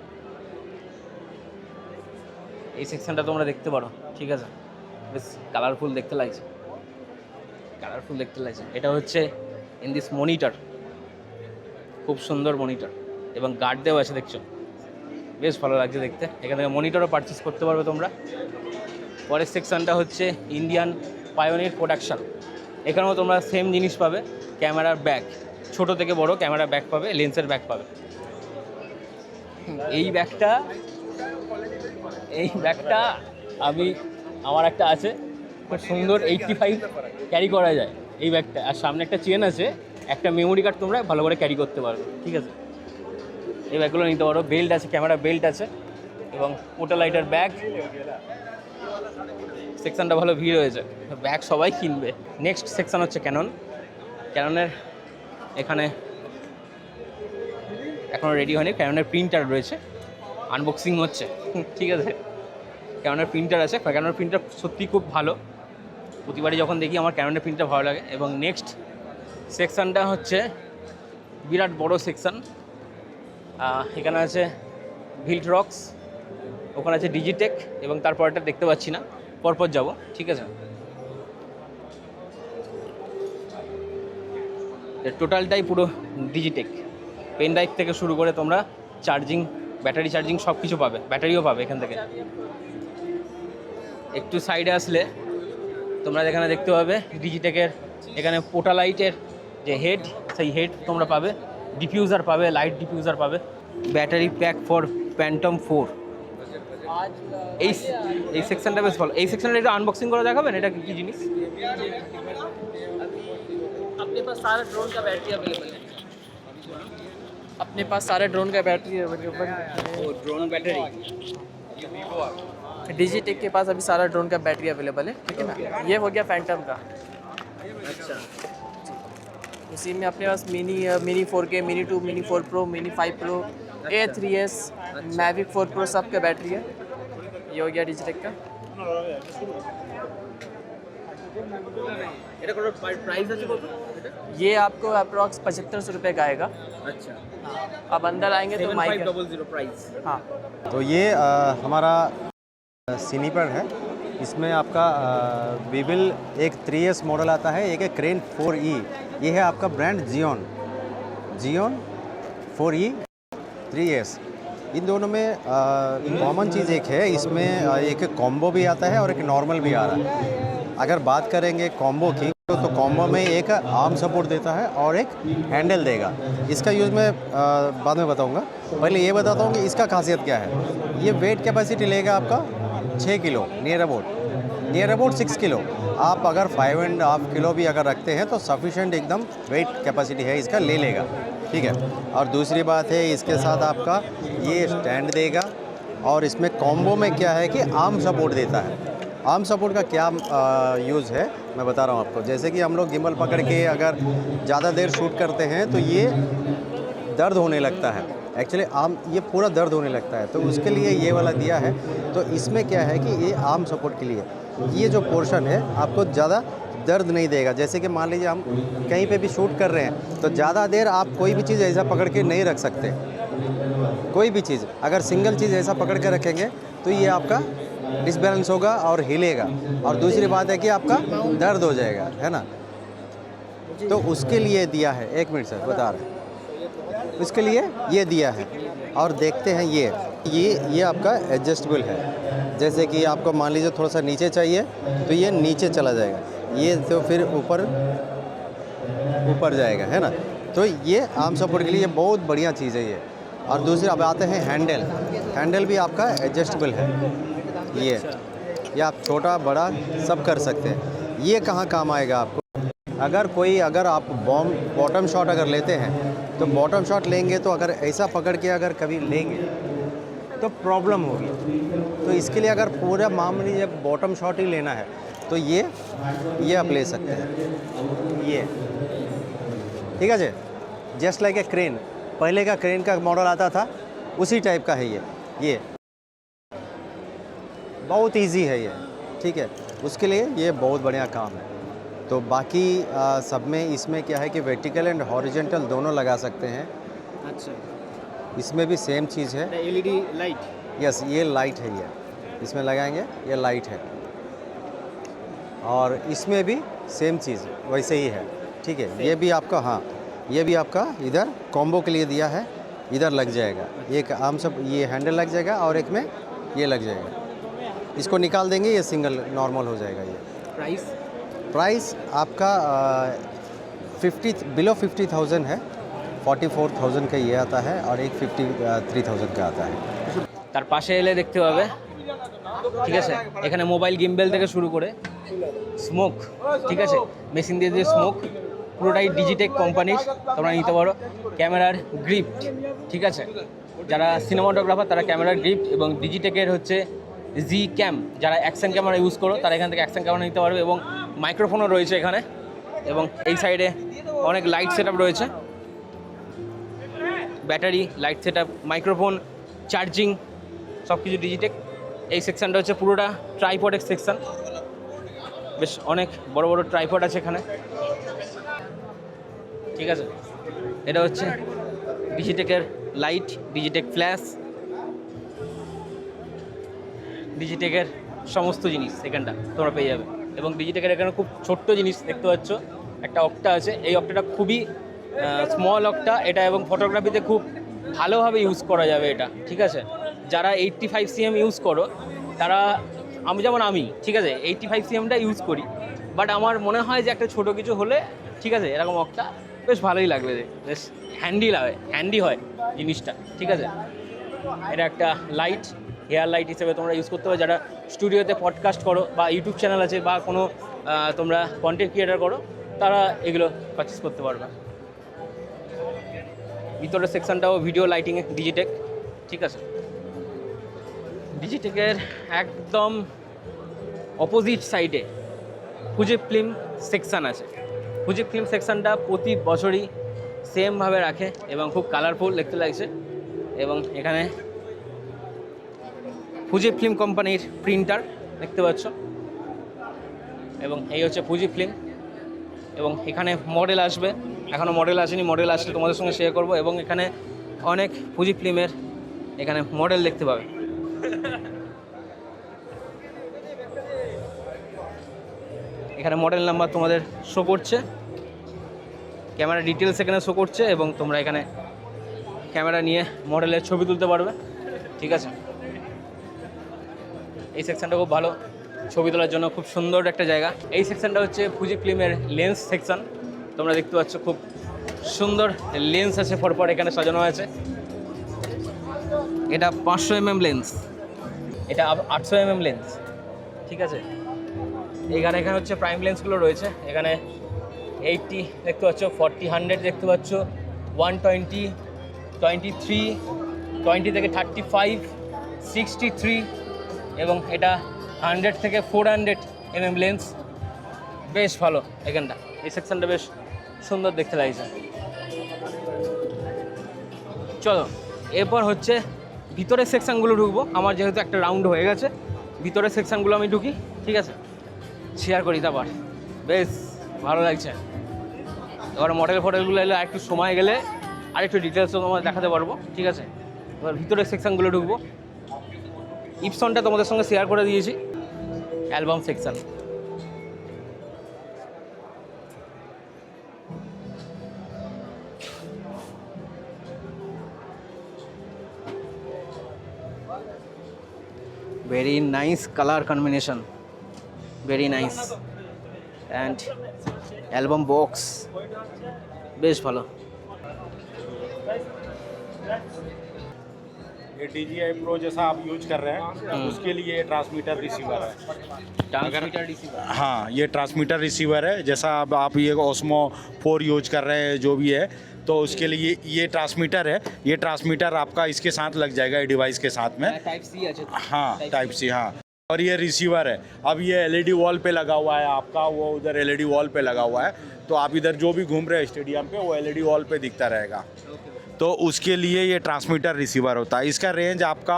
এই সেকশনটা তোমরা দেখতে পারো, ঠিক আছে? বেশ কালারফুল দেখতে লাগছে। এটা হচ্ছে ইন দিস মনিটর, খুব সুন্দর মনিটর এবং গার্ড দেওয়া আছে, দেখছো? বেশ ভালো লাগছে দেখতে। এখান থেকে মনিটরও পারচেস করতে পারবে তোমরা। পরের সেকশনটা হচ্ছে ইন্ডিয়ান পায়োনিয়ার প্রোডাকশন। এখানেও তোমরা সেম জিনিস পাবে, ক্যামেরার ব্যাগ, ছোট থেকে বড় ক্যামেরা ব্যাগ পাবে, লেন্সের ব্যাগ পাবে। এই ব্যাগটা আমার একটা আছে, খুব সুন্দর, 85 ক্যারি করা যায় এই ব্যাগটা। আর সামনে একটা চেন আছে, একটা মেমোরি কার্ড তোমরা ভালো করে ক্যারি করতে পারবে, ঠিক আছে? এই ব্যাগগুলো নিতে পারো। বেল্ট আছে, ক্যামেরা বেল্ট আছে এবং পোটা লাইটার ব্যাগ। সেকশনটা ভালো ভিড় হয়েছে, ব্যাগ সবাই কিনবে। নেক্সট সেকশন হচ্ছে ক্যাননের। এখানে এখনও রেডি হয়নি, ক্যাননের প্রিন্টার রয়েছে, আনবক্সিং হচ্ছে, ঠিক আছে? ক্যাননের প্রিন্টার আছে, ক্যাননের প্রিন্টার সত্যি খুব ভালো। প্রতিবারই যখন দেখি আমার ক্যাননের প্রিন্টার ভালো লাগে। এবং নেক্সট সেকশনটা হচ্ছে বিরাট বড় সেকশন। এখানে আছে ভিল্টরক্স, ওখানে আছে ডিজিটেক এবং তারপরটা দেখতে পাচ্ছি না, পরপর যাব, ঠিক আছে? টোটালটাই পুরো ডিজিটেক। পেন ড্রাইভ থেকে শুরু করে তোমরা চার্জিং, ব্যাটারি চার্জিং সব কিছু পাবে, ব্যাটারিও পাবে এখান থেকে। একটু সাইডে আসলে তোমরা এখানে দেখতে পাবে ডিজিটেকের এখানে পোটা লাইটের যে হেড, সেই হেড তোমরা পাবে, ডিফিউজার পাবে, লাইট ডিফিউজার পাবে, ব্যাটারি প্যাক ফর প্যান্টম 4। এই এই সেকশনটা বেশ ভালো। এই সেকশনটা একটু আনবক্সিং করে দেখাবেন, এটা কী জিনিস? अपने पास सारा ड्रोन का बैटरी अवेलेबल है। अपने पास सारे ड्रोन का बैटरी अवेलेबल है। ड्रोन बैटरी डिजिटेक के पास अभी सारा ड्रोन का बैटरी अवेलेबल है, ठीक है ना। ये हो गया फैंटम का। अच्छा, उसी में अपने पास mini 4K, mini 2, mini 4 pro, mini 5 pro, A3s, Mavic 4 pro सब का बैटरी है। ये हो गया डिजिटेक का। এটা কোনো প্রাইস আছে কত? ये आपको अप्रॉक्स 7500 रुपये का आएगा। আচ্ছা, अब अंदर आएंगे तो माइक 7500 प्राइस। हाँ, तो ये हमारा सिनीपर है। इसमें आपका वीविल एक 3S मॉडल आता है, एक है क्रेन 4E। ये है आपका ब्रांड जियोन 4E 3S। इन दोनों में कॉमन चीज़ एक है, इसमें एक कॉम्बो भी आता है और एक नॉर्मल भी आ रहा है। अगर बात करेंगे कॉम्बो की तो कॉम्बो में एक आर्म सपोर्ट देता है और एक हैंडल देगा। इसका यूज़ मैं बाद में बताऊंगा, पहले ये बताता हूँ कि इसका खासियत क्या है। ये वेट कैपेसिटी लेगा आपका 6 किलो, नियर अबाउट 6 किलो। आप अगर 5.5 किलो भी अगर रखते हैं तो सफिशेंट एकदम वेट कैपेसिटी है इसका, ले लेगा, ठीक है। और दूसरी बात है, इसके साथ आपका ये स्टैंड देगा और इसमें कॉम्बो में क्या है कि आर्म सपोर्ट देता है। आर्म सपोर्ट का क्या यूज़ है मैं बता रहा हूँ आपको। जैसे कि हम लोग गिम्बल पकड़ के अगर ज़्यादा देर शूट करते हैं तो ये दर्द होने लगता है, एक्चुअली आर्म ये पूरा दर्द होने लगता है, तो उसके लिए ये वाला दिया है। तो इसमें क्या है कि ये आर्म सपोर्ट के लिए ये जो पोर्शन है आपको ज़्यादा दर्द नहीं देगा। जैसे कि मान लीजिए हम कहीं पे भी शूट कर रहे हैं तो ज़्यादा देर आप कोई भी चीज़ ऐसा पकड़ के नहीं रख सकते। कोई भी चीज़ अगर सिंगल चीज़ ऐसा पकड़ के रखेंगे तो ये आपका डिसबैलेंस होगा और हिलेगा, और दूसरी बात है कि आपका दर्द हो जाएगा, है ना। तो उसके लिए दिया है, 1 मिनट सर बता रहे हैं, उसके लिए ये दिया है। और देखते हैं ये आपका एडजस्टेबल है। जैसे कि आपको मान लीजिए थोड़ा सा नीचे चाहिए तो ये नीचे चला जाएगा, ये तो फिर ऊपर जाएगा, है ना। तो ये आर्म सपोर्ट के लिए बहुत बढ़िया चीज़ है ये। और दूसरी अब आते हैं हैंडल भी आपका एडजस्टेबल है। ये आप छोटा बड़ा सब कर सकते हैं। ये कहाँ काम आएगा आपको, अगर आप बॉटम शॉट अगर लेते हैं तो बॉटम शॉट लेंगे तो अगर ऐसा पकड़ के अगर कभी लेंगे तो प्रॉब्लम होगी। तो इसके लिए अगर पूरा मामूली जब बॉटम शॉट ही लेना है तो ये आप ले सकते हैं, ये ठीक है जी। जस्ट लाइक ए क्रेन, पहले का क्रेन का मॉडल आता था उसी टाइप का है ये बहुत इजी है ये, ठीक है। उसके लिए ये बहुत बढ़िया काम है। तो बाकी सब में इसमें क्या है कि वर्टिकल एंड हॉरिजॉन्टल दोनों लगा सकते हैं। अच्छा, इसमें भी सेम चीज़ है, LED लाइट। यस, ये लाइट है, ये इसमें लगाएंगे, ये लाइट है। और इसमें भी सेम चीज़ वैसे ही है, ठीक है। ये भी आपका, हाँ, ये भी आपका इधर कॉम्बो के लिए दिया है, इधर लग जाएगा। एक आम सब ये हैंडल लग जाएगा और एक में ये लग जाएगा। इसको निकाल देंगे, ये सिंगल नॉर्मल हो जाएगा। ये प्राइस आपका बिलो 50,000 है, 44,000 का ये आता है और एक 53,000 का आता है। তার পাশে এলে দেখতে পাবে, ঠিক আছে, এখানে মোবাইল গিম্বেল থেকে শুরু করে স্মোক, ঠিক আছে, মেশিন দিয়ে যে স্মোক পুরোটাই ডিজিটেক কোম্পানির, তোমরা নিতে পারো। ক্যামেরার গ্রিপ, ঠিক আছে, যারা সিনেমাটোগ্রাফার তারা ক্যামেরার গ্রিপ, এবং ডিজিটেকের হচ্ছে জি ক্যাম, যারা অ্যাকশন ক্যামেরা ইউজ করো তারা এখান থেকে অ্যাকশন ক্যামেরা নিতে পারবে। এবং মাইক্রোফোনও রয়েছে এখানে, এবং এই সাইডে অনেক লাইট সেট আপ রয়েছে, battery, light set up, microphone, charging, সব কিছু ডিজিটেক। এই সেকশানটা হচ্ছে পুরোটা ট্রাইপডের সেকশান, বেশ অনেক বড় বড় ট্রাইপড আছে এখানে, ঠিক আছে। এটা হচ্ছে ডিজিটেকের লাইট, ডিজিটেক ফ্ল্যাশ, ডিজিটেকের সমস্ত জিনিস এখানটা তোমরা পেয়ে যাবে। এবং ডিজিটেকের এখানে খুব ছোট্ট জিনিস দেখতে পাচ্ছ, একটা অক্টা আছে। এই অক্টাটা খুবই স্মল লকটা এটা, এবং ফটোগ্রাফিতে খুব ভালোভাবে ইউজ করা যাবে এটা, ঠিক আছে। যারা 85cm ইউজ করো তারা, আমি ঠিক আছে 85cmটা ইউজ করি, বাট আমার মনে হয় যে একটা ছোটো কিছু হলে ঠিক আছে এরকম অকটা বেশ ভালোই লাগবে, বেশ হ্যান্ডি হয় জিনিসটা, ঠিক আছে। এটা একটা লাইট, হেয়ার লাইট হিসেবে তোমরা ইউজ করতে পারো, যারা স্টুডিওতে পডকাস্ট করো বা ইউটিউব চ্যানেল আছে বা কোনো তোমরা কন্টেন্ট ক্রিয়েটার করো, তারা এগুলো পারচেস করতে পারবে। ভিতরের সেকশনটাও ভিডিও লাইটিংয়ে ডিজিটেক, ঠিক আছে। ডিজিটেকের একদম অপোজিট সাইডে ফুজি ফিল্ম সেকশান আছে। ফুজি ফিল্ম সেকশানটা প্রতি বছরই সেমভাবে রাখে এবং খুব কালারফুল দেখতে লাগছে, এবং এখানে ফুজি ফিল্ম কোম্পানির প্রিন্টার দেখতে পাচ্ছ, এবং এই হচ্ছে ফুজি ফিল্ম, এবং এখানে মডেল আসবে, এখনও মডেল আসেনি, মডেল আসলে তোমাদের সঙ্গে শেয়ার করব। এবং এখানে অনেক ফুজি ফিল্মের এখানে মডেল দেখতে পাবে। এখানে মডেল নাম্বার তোমাদের শো করছে, ক্যামেরা ডিটেলস এখানে শো করছে, এবং তোমরা এখানে ক্যামেরা নিয়ে মডেলের ছবি তুলতে পারবে, ঠিক আছে। এই সেকশনটা খুব ভালো, ছবি তোলার জন্য খুব সুন্দর একটা জায়গা। এই সেকশনটা হচ্ছে ফুজি ফিল্মের লেন্স সেকশন, তোমরা দেখতে পাচ্ছ খুব সুন্দর লেন্স আছে, পরপর এখানে সাজানো আছে। এটা 500mm লেন্স, এটা 800mm লেন্স, ঠিক আছে। এখানে হচ্ছে প্রাইম লেন্সগুলো রয়েছে, এখানে 80 দেখতে পাচ্ছ, 40, 100 দেখতে পাচ্ছ, 120, 23, 20 থেকে 35, 63, এবং এটা 100 থেকে 400mm লেন্স, বেশ ভালো এখানটা। এই সেকশনটা বেশ সুন্দর দেখতে লাগছে। চলো এরপর হচ্ছে ভিতরের সেকশানগুলো ঢুকবো। আমার যেহেতু একটা রাউন্ড হয়ে গেছে, ভিতরের সেকশানগুলো আমি ঢুকি, ঠিক আছে, শেয়ার করি। তারপর বেশ ভালো লাগছে। এবার মডেলগুলো এলে আর একটু সময় গেলে আর একটু ডিটেলসও তোমাদের দেখাতে পারবো, ঠিক আছে। এবার ভিতরের সেকশানগুলো ঢুকবো। ইপসনটা তোমাদের সঙ্গে শেয়ার করে দিয়েছি, album section. very nice color combination, very nice, and album box বেশ ভালো। ये DJI Pro जैसा आप यूज कर रहे हैं, उसके लिए ये ट्रांसमीटर रिसीवर है। ट्रांसमीटर रिसीवर, हाँ, ये ट्रांसमीटर रिसीवर है। जैसा अब आप ये Osmo 4 यूज कर रहे हैं जो भी है, तो उसके लिए ये ट्रांसमीटर है। ये ट्रांसमीटर आपका इसके साथ लग जाएगा डिवाइस के साथ में। टाइप सी है, हाँ, टाइप सी, हाँ। और ये रिसीवर है। अब ये LED वॉल पे लगा हुआ है आपका, वो उधर LED वॉल पे लगा हुआ है, तो आप इधर जो भी घूम रहे हैं स्टेडियम पे, वो LED वॉल पे दिखता रहेगा। तो उसके लिए ये ट्रांसमीटर रिसीवर होता है। इसका रेंज आपका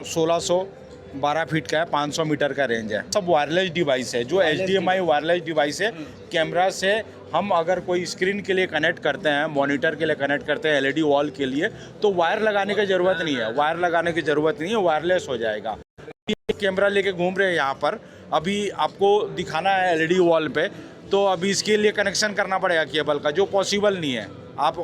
1612 फीट का है, 500 मीटर का रेंज है। सब वायरलेस डिवाइस है, जो HDMI वायरलेस डिवाइस है। कैमरा से हम अगर कोई स्क्रीन के लिए कनेक्ट करते हैं, मॉनिटर के लिए कनेक्ट करते हैं, LED वॉल के लिए, तो वायर लगाने की ज़रूरत नहीं है, वायरलेस हो जाएगा। कैमरा लेके घूम रहे हैं यहाँ पर, अभी आपको दिखाना है LED वॉल पे, तो अभी इसके लिए कनेक्शन करना पड़ेगा केबल का, जो पॉसिबल नहीं है। आप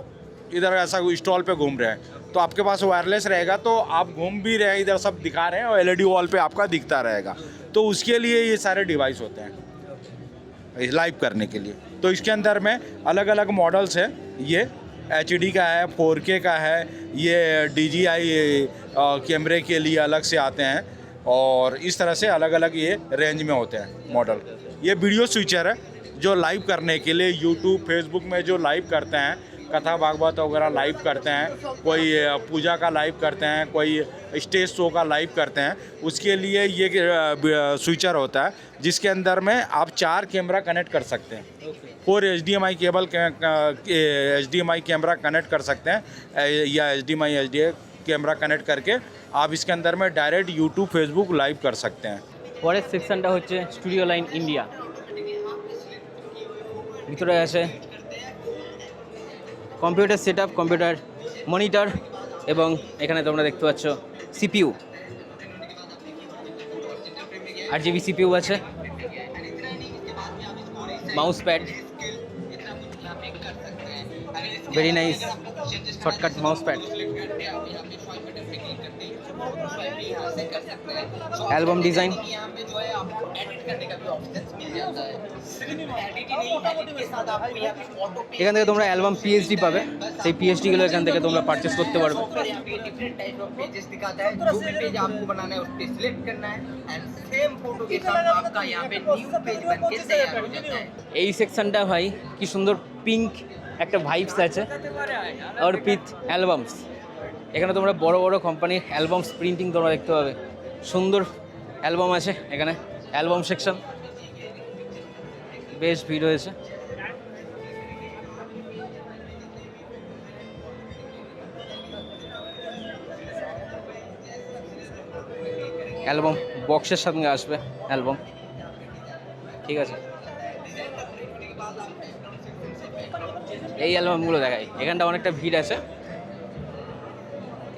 इधर ऐसा स्टॉल पे घूम रहे हैं, तो आपके पास वायरलेस रहेगा, तो आप घूम भी रहे हैं, इधर सब दिखा रहे हैं, और LED वॉल पे आपका दिखता रहेगा। तो उसके लिए ये सारे डिवाइस होते हैं लाइव करने के लिए। तो इसके अंदर में अलग अलग मॉडल्स हैं। ये HD का है, 4K का है, ये DJI कैमरे के लिए अलग से आते हैं, और इस तरह से अलग अलग ये रेंज में होते हैं मॉडल। ये वीडियो स्विचर है, जो लाइव करने के लिए यूट्यूब फेसबुक में जो लाइव करते हैं, कथा भागवत वगैरह लाइव करते हैं, कोई पूजा का लाइव करते हैं, कोई स्टेज शो का लाइव करते हैं, उसके लिए ये स्विचर होता है, जिसके अंदर में आप 4 कैमरा कनेक्ट कर सकते हैं। 4 HDMI cable HDMI camera connect कर सकते हैं, या HDMI कैमरा कनेक्ट करके आप इसके अंदर में डायरेक्ट यूट्यूब फेसबुक लाइव कर सकते हैं। পরের সেকশনটা হচ্ছে স্টুডিও লাইন ইন্ডিয়া। ভিতরে আছে কম্পিউটার সেটআপ, কম্পিউটার মনিটর, এবং এখানে তোমরা দেখতে পাচ্ছ CPU, RGB CPU আছে, mouse pad, very nice shortcut mouse pad. Album design, এখান থেকে তোমরা অ্যালবাম পিএইচডি পাবে, সেই পিএইচডিগুলো এখান থেকে তোমরা পারচেস করতে পারবে। এই সেকশনটা ভাই কি সুন্দর পিঙ্ক একটা ভাইবস আছে, অর্পিত অ্যালবামস। এখানে তোমরা বড় বড় কোম্পানির অ্যালবামস প্রিন্টিং তোমরা দেখতে পাবে, সুন্দর অ্যালবাম আছে এখানে, অ্যালবাম সেকশন বেশ ভিড় হয়েছে। অ্যালবাম বক্সের সঙ্গে আসবে অ্যালবাম, ঠিক আছে। এই অ্যালবামগুলো দেখাই, এখানটা অনেকটা ভিড় আছে।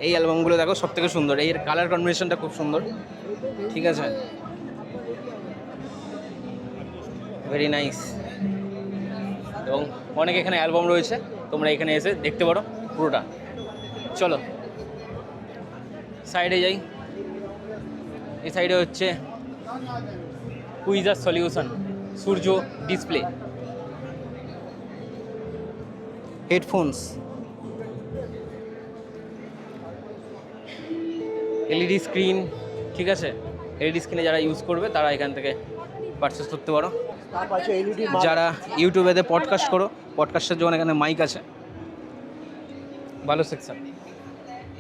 এই অ্যালবামগুলো দেখো, সব থেকে সুন্দর, এর কালার কম্বিনেশনটা খুব সুন্দর, ঠিক আছে, ভেরি নাইস। এবং অনেক এখানে অ্যালবাম রয়েছে, তোমরা এখানে এসে দেখতে পারো পুরোটা। চলো সাইডে যাই। এই সাইডে হচ্ছে কুইজার সলিউশন, সূর্য ডিসপ্লে, হেডফোনস, এলইডি স্ক্রিন, ঠিক আছে। এলইডি স্ক্রিনে যারা ইউজ করবে তারা এখান থেকে পারচেস করতে পারো। যারা ইউটিউবেতে পডকাস্ট করো, পডকাস্টের জন্য এখানে মাইক আছে, ভালো সেকশন।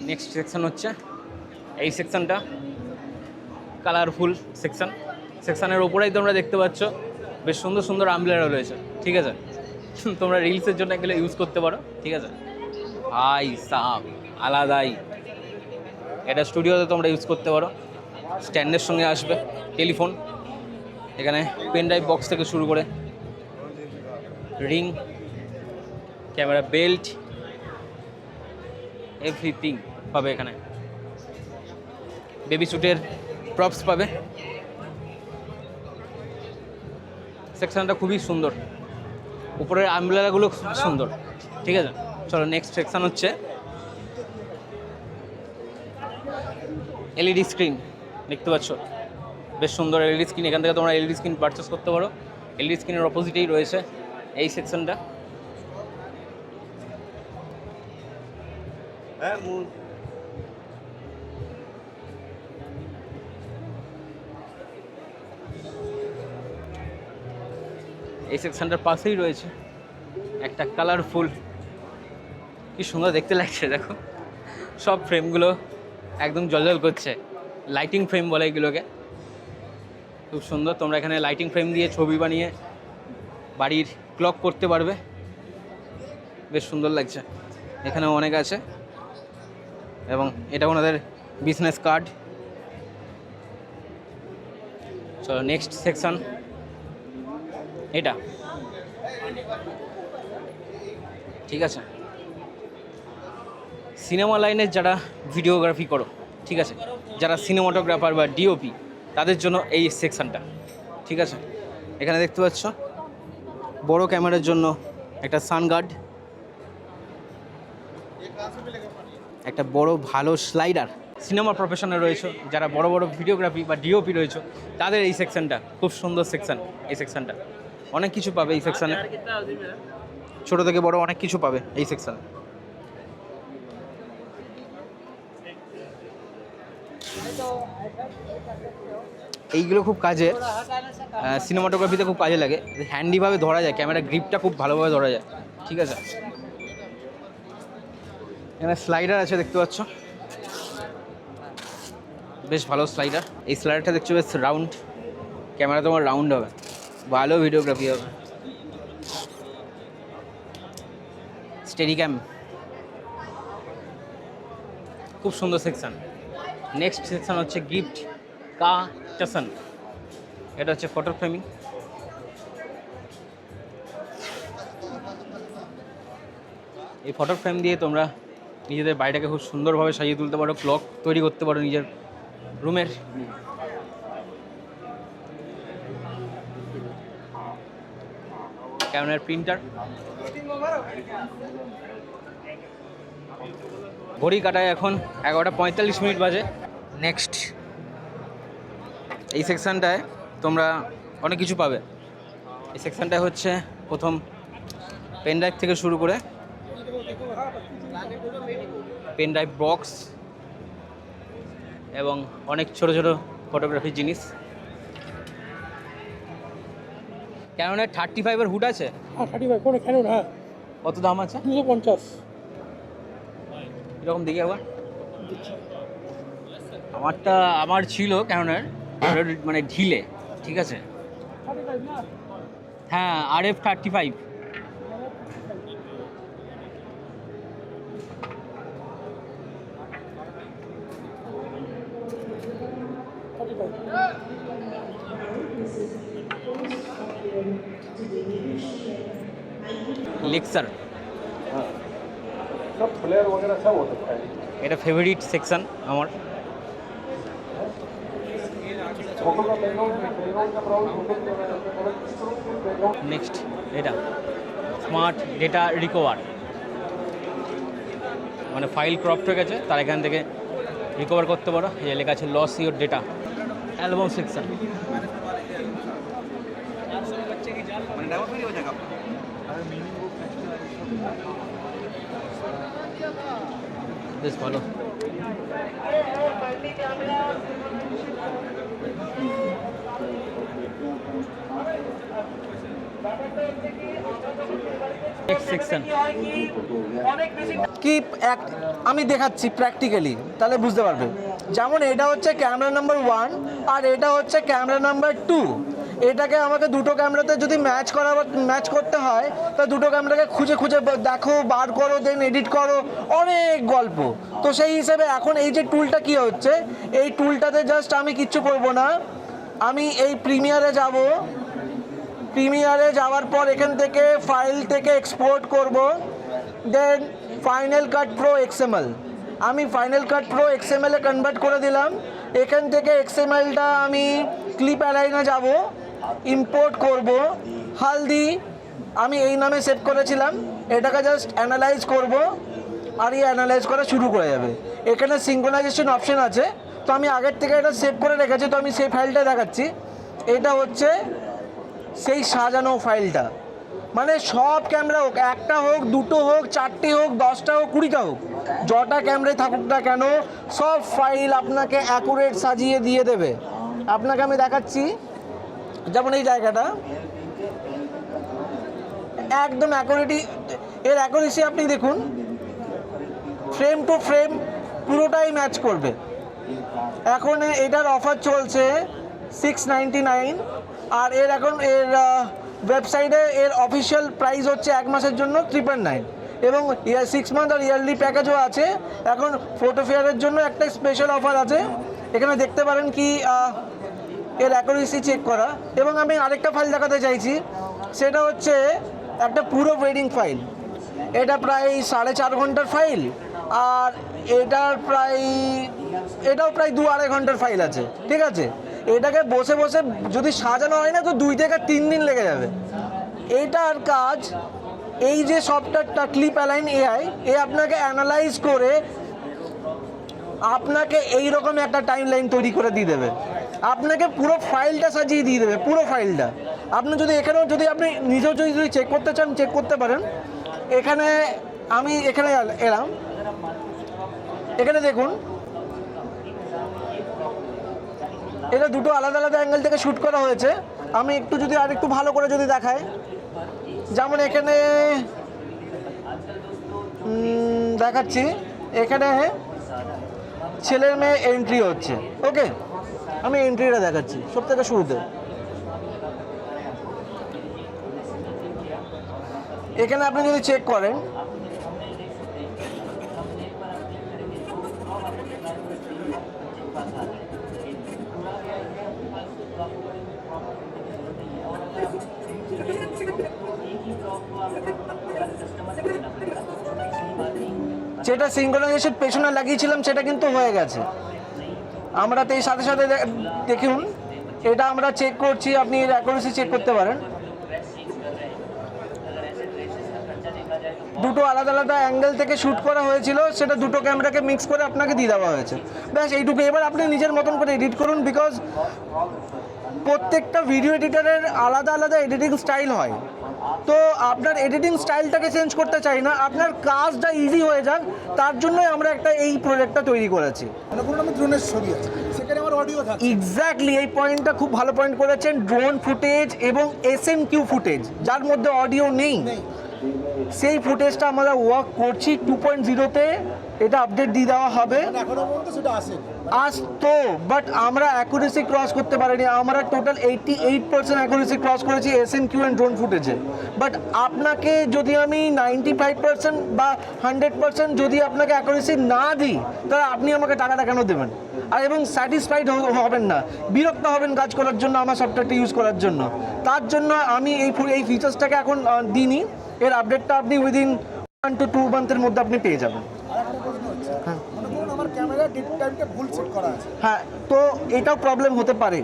নেক্সট সেকশন হচ্ছে এই সেকশনটা, কালারফুল সেকশন। সেকশনের ওপরেই তোমরা দেখতে পাচ্ছ বেশ সুন্দর সুন্দর আমব্রেলা রয়েছে, ঠিক আছে। তোমরা রিলসের জন্য এগুলো ইউজ করতে পারো, ঠিক আছে। হাই সাপ আলাদাই, এটা স্টুডিওতে তোমরা ইউজ করতে পারো। স্ট্যান্ডের সঙ্গে আসবে টেলিফোন, এখানে পেন ড্রাইভ বক্স থেকে শুরু করে রিং, ক্যামেরা বেল্ট, এভরিথিং পাবে এখানে। বেবি স্যুটের প্রপস পাবে। সেকশনটা খুবই সুন্দর, উপরের আমব্রেলাগুলো খুব সুন্দর, ঠিক আছে। চলো নেক্সট সেকশন হচ্ছে এলইডি স্ক্রিন, দেখতে পাচ্ছ বেশ সুন্দর এলইডি স্ক্রিন। এখান থেকে তোমরা এলইডি স্ক্রিন পারচেস করতে পারো। এলইডি স্ক্রিনের অপোজিটেই রয়েছে এই সেকশনটা। এই সেকশনটার পাশেই রয়েছে একটা কালারফুল, কি সুন্দর দেখতে লাগছে দেখো, সব ফ্রেমগুলো একদম জ্বলজ্বল করছে, লাইটিং ফ্রেম বলে এগুলোকে, খুব সুন্দর। তোমরা এখানে লাইটিং ফ্রেম দিয়ে ছবি বানিয়ে বাড়ির ক্লক করতে পারবে, বেশ সুন্দর লাগছে। এখানে অনেক আছে এবং এটা ওনাদের বিজনেস কার্ড। চলো নেক্সট সেকশন, এটা ঠিক আছে। সিনেমা লাইনের যারা ভিডিওগ্রাফি করো, ঠিক আছে, যারা সিনেমাটোগ্রাফার বা ডিওপি, তাদের জন্য এই সেকশনটা, ঠিক আছে। এখানে দেখতে পাচ্ছ বড় ক্যামেরার জন্য একটা সানগার্ড, একটা বড় ভালো স্লাইডার। সিনেমা প্রফেশনে রয়েছে যারা বড় বড় ভিডিওগ্রাফি বা ডিওপি রয়েছে, তাদের এই সেকশনটা খুব সুন্দর সেকশন। এই সেকশনটা অনেক কিছু পাবে এই সেকশনে, ছোট থেকে বড় অনেক কিছু পাবে এই সেকশনে। এইগুলো খুব কাজে, সিনেমাটোগ্রাফিতে খুব কাজে লাগে, হ্যান্ডিভাবে ধরা যায়, ক্যামেরা গ্রিপটা খুব ভালোভাবে ধরা যায়, ঠিক আছে। এখানে স্লাইডার আছে দেখতে পাচ্ছ, বেশ ভালো স্লাইডার। এই স্লাইডারটা দেখছো বেশ রাউন্ড, ক্যামেরা তোমার রাউন্ড হবে, ভালো ভিডিওগ্রাফি হবে। স্টেডিক্যাম, খুব সুন্দর সেকশন। নেক্সট সেকশন হচ্ছে গিফট কার্টেশন, এটা হচ্ছে ফটো ফ্রেমিং। এই ফটো ফ্রেম দিয়ে তোমরা নিজেদের বাড়িটাকে খুব সুন্দরভাবে সাজিয়ে তুলতে পারো, ক্লক তৈরি করতে পারো নিজের রুমের। ক্যামেরার প্রিন্টার, ঘড়ি কাটায় এখন 11:45 বাজে। নেক্সট এই সেকশানটায় তোমরা অনেক কিছু পাবে। এই সেকশানটায় হচ্ছে প্রথম পেন ড্রাইভ থেকে শুরু করে পেন ড্রাইভ বক্স এবং অনেক ছোট ছোট ফটোগ্রাফির জিনিস। ক্যাননের 35-এর হুড আছে। হ্যাঁ 35 কোন কেন না, কত দাম আছে? 250। এরকম দেখি একবার। আমার ছিল ক্যাননের, মানে ঢিলে, ঠিক আছে। হ্যাঁ RF 35। लेक्सर सब फ्लेयर वगैरह सब हो सकता है। এটা ফেভারিট সেকশন আমার। फोटो का बैकग्राउंड का प्रॉब्लम নেক্সট এটা স্মার্ট ডেটা রিকভার, মানে ফাইল ক্রপ্ট হয়ে গেছে তার এখান থেকে রিকভার করতে পারো। এই লেখা আছে lose your data. Album section, বেশ ভালো। নেক্সট সেকশন কি আমি দেখাচ্ছি প্র্যাকটিক্যালি, তাহলে বুঝতে পারবে। যেমন এটা হচ্ছে ক্যামেরা নাম্বার 1 আর এটা হচ্ছে ক্যামেরা নাম্বার 2। এটাকে আমাকে দুটো ক্যামেরাতে যদি ম্যাচ করতে হয় তা দুটো ক্যামেরাকে খুঁজে খুঁজে দেখো, বার করো, দেন এডিট করো, অনেক গল্প। তো সেই হিসেবে এখন এই যে টুলটা কি হচ্ছে, এই টুলটাতে জাস্ট আমি কিচ্ছু করবো না, আমি এই প্রিমিয়ারে যাব। প্রিমিয়ারে যাওয়ার পর এখান থেকে ফাইল থেকে এক্সপোর্ট করব, then Final Cut Pro XML। আমি ফাইনাল কাট প্রো XML-এ কনভার্ট করে দিলাম। এখান থেকে XML-টা আমি ক্লিপ অ্যালাইনে যাব, ইম্পোর্ট করব। হালদি আমি এই নামে সেভ করেছিলাম, এটাকে জাস্ট অ্যানালাইজ করব আর এই অ্যানালাইজ করা শুরু করে যাবে। এখানে সিঙ্ক্রোনাইজেশন অপশন আছে, তো আমি আগের থেকে এটা সেভ করে রেখেছি, তো আমি সেই ফাইলটা দেখাচ্ছি। এটা হচ্ছে সেই সাজানো ফাইলটা, মানে সব ক্যামেরা হোক, একটা হোক, দুটো হোক, 4টে হোক, 10টা হোক, 20টা হোক, যটা ক্যামেরায় থাকুক না কেন, সব ফাইল আপনাকে অ্যাকুরেট সাজিয়ে দিয়ে দেবে। আপনাকে আমি দেখাচ্ছি, যেমন এই জায়গাটা একদম এর অ্যাকুরেসি আপনি দেখুন, ফ্রেম টু ফ্রেম পুরোটাই ম্যাচ করবে। এখন এটার অফার চলছে 699, আর এর ওয়েবসাইটে এর অফিসিয়াল প্রাইস হচ্ছে 1 মাসের জন্য 999, এবং 6 মান্থ আর ইয়ারলি প্যাকেজও আছে। এখন ফটো ফেয়ারের জন্য একটা স্পেশাল অফার আছে, এখানে দেখতে পারেন কি এর অ্যাকুরেসি চেক করা। এবং আমি আরেকটা ফাইল দেখাতে চাইছি, সেটা হচ্ছে একটা পুরো ওয়েডিং ফাইল। এটা প্রায় 4.5 ঘন্টার ফাইল, আর এটাও প্রায় 2-2.5 ঘন্টার ফাইল আছে, ঠিক আছে। এটাকে বসে বসে যদি সাজানো হয় না তো 2 থেকে 3 দিন লেগে যাবে। এইটার কাজ, এই যে সফটওয়্যারটা ক্লিপ অ্যালাইন AI, এ আপনাকে অ্যানালাইজ করে আপনাকে এইরকম একটা টাইম লাইন তৈরি করে দিয়ে দেবে, আপনাকে পুরো ফাইলটা সাজিয়ে দিয়ে দেবে, পুরো ফাইলটা। আপনি যদি এখানেও যদি আপনি নিজেও যদি চেক করতে চান, চেক করতে পারেন। এখানে আমি এলাম, এখানে দেখুন এটা দুটো আলাদা আলাদা অ্যাঙ্গেল থেকে শ্যুট করা হয়েছে। আমি আরেকটু ভালো করে যদি দেখাই, যেমন এখানে দেখাচ্ছি, এখানে ছেলের মেয়ে এন্ট্রি হচ্ছে, ওকে। আমি এন্ট্রিটা দেখাচ্ছি সব থেকে শুরুতে। এখানে আপনি যদি চেক করেন, যেটা সিঙ্ক্রোনাইজেশন পেছনে লাগিয়েছিলাম সেটা কিন্তু হয়ে গেছে। আমরা তো এই সাথে সাথে দেখুন, এটা আমরা চেক করছি, আপনি এর অ্যাকুরেসি চেক করতে পারেন। দুটো আলাদা আলাদা অ্যাঙ্গেল থেকে শ্যুট করা হয়েছিল, সেটা দুটো ক্যামেরাকে মিক্স করে আপনাকে দিয়ে দেওয়া হয়েছে। ব্যাস এইটুকু। এবার আপনি নিজের মতন করে এডিট করুন, বিকজ প্রত্যেকটা ভিডিও এডিটারের আলাদা আলাদা এডিটিং স্টাইল হয়। তো আপনার এডিটিং স্টাইলটাকে চেঞ্জ করতে চাই না, আপনার কাজটা ইজি হয়ে যাক, তার জন্যই আমরা একটা এই প্রজেক্টটা তৈরি করেছি। ড্রোনের ছবি আছে, সেখানে আমার অডিও থাকে। এক্স্যাক্টলি, এই পয়েন্টটা খুব ভালো পয়েন্ট করেছেন। ড্রোন ফুটেজ এবং SNQ ফুটেজ, যার মধ্যে অডিও নেই, সেই ফুটেজটা আমরা ওয়ার্ক করছি 2.0-তে। এটা আপডেট দিয়ে দেওয়া হবে। এখনো পর্যন্ত সেটা আসেনি, আসতো, বাট আমরা অ্যাকুরেসি ক্রস করতে পারিনি। আমরা টোটাল 88% অ্যাকুরেসি ক্রস করেছি SNQ অ্যান্ড ড্রোন ফুটেজে। বাট আপনাকে যদি আমি 95% বা 100% যদি আপনাকে অ্যাকুরেসি না দিই, তাহলে আপনি আমাকে টাকাটা কেন দেবেন? আর এবং স্যাটিসফাইড হবেন না, বিরক্ত হবেন কাজ করার জন্য, আমার সফটওয়্যারটা ইউজ করার জন্য। তার জন্য আমি এই ফিচার্সটাকে এখন দিইনি। এর আপডেটটা আপনি উইদিন 1 to 2 মান্থের মধ্যে আপনি পেয়ে যাবেন। মনে করুন আমার ক্যামেরা ডেট টাইমটা ভুল সেট করা আছে। হ্যাঁ, তো এটাও প্রবলেম হতে পারে।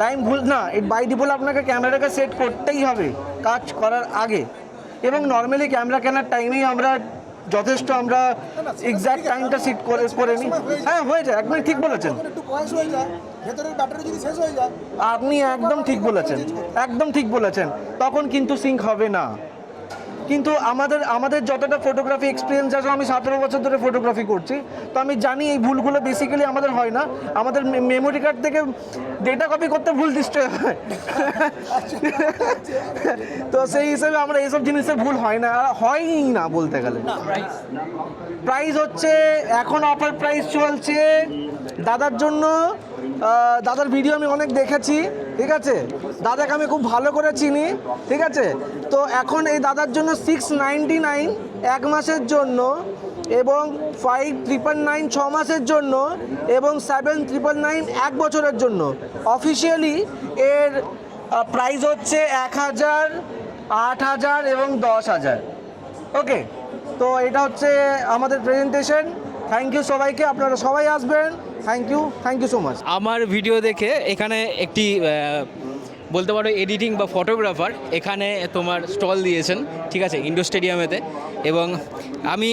টাইম ভুল না, বাই ডিফল্ট আপনাকে ক্যামেরাটাকে সেট করতেই হবে কাজ করার আগে। এবং নর্মালি ক্যামেরা কেনার টাইমেই আমরা যথেষ্ট আমরা এক্স্যাক্ট টাইমটা সেট করে নিই। হ্যাঁ, হয়ে যায়, একদম ঠিক বলেছেন। একটু বয়স হয়ে যায়, ভেতরের ব্যাটারি যদি শেষ হয়ে যায়, আপনি একদম ঠিক বলেছেন, একদম ঠিক বলেছেন, তখন কিন্তু সিঙ্ক হবে না। কিন্তু আমাদের যতটা ফটোগ্রাফি এক্সপিরিয়েন্স আছে, আমি 17 বছর ধরে ফটোগ্রাফি করছি, তো আমি জানি এই ভুলগুলো বেসিক্যালি আমাদের হয় না। আমাদের মেমোরি কার্ড থেকে ডেটা কপি করতে ভুল ডিস্ট্রয় হয়, তো সেই হিসেবে আমরা এইসব জিনিসের ভুল হয় না, আর হয়ই না বলতে গেলে। প্রাইস হচ্ছে এখন অফার প্রাইস চলছে দাদার জন্য। দাদার ভিডিও আমি অনেক দেখেছি, ঠিক আছে, দাদাকে আমি খুব ভালো করে চিনি, ঠিক আছে। তো এখন এই দাদার জন্য 699 এক মাসের জন্য, এবং 5999 6 মাসের জন্য, এবং 7999 এক বছরের জন্য। অফিসিয়ালি এর প্রাইস হচ্ছে 1000, 8000 এবং 10000। ওকে, তো এটা হচ্ছে আমাদের প্রেজেন্টেশন। থ্যাংক ইউ সবাইকে, আপনারা সবাই আসবেন। Thank you so much. আমার ভিডিও দেখে এখানে একটি বলতে পারো এডিটিং বা ফটোগ্রাফার এখানে তোমার স্টল দিয়েছেন, ঠিক আছে, ইন্ডোর স্টেডিয়ামেতে। এবং আমি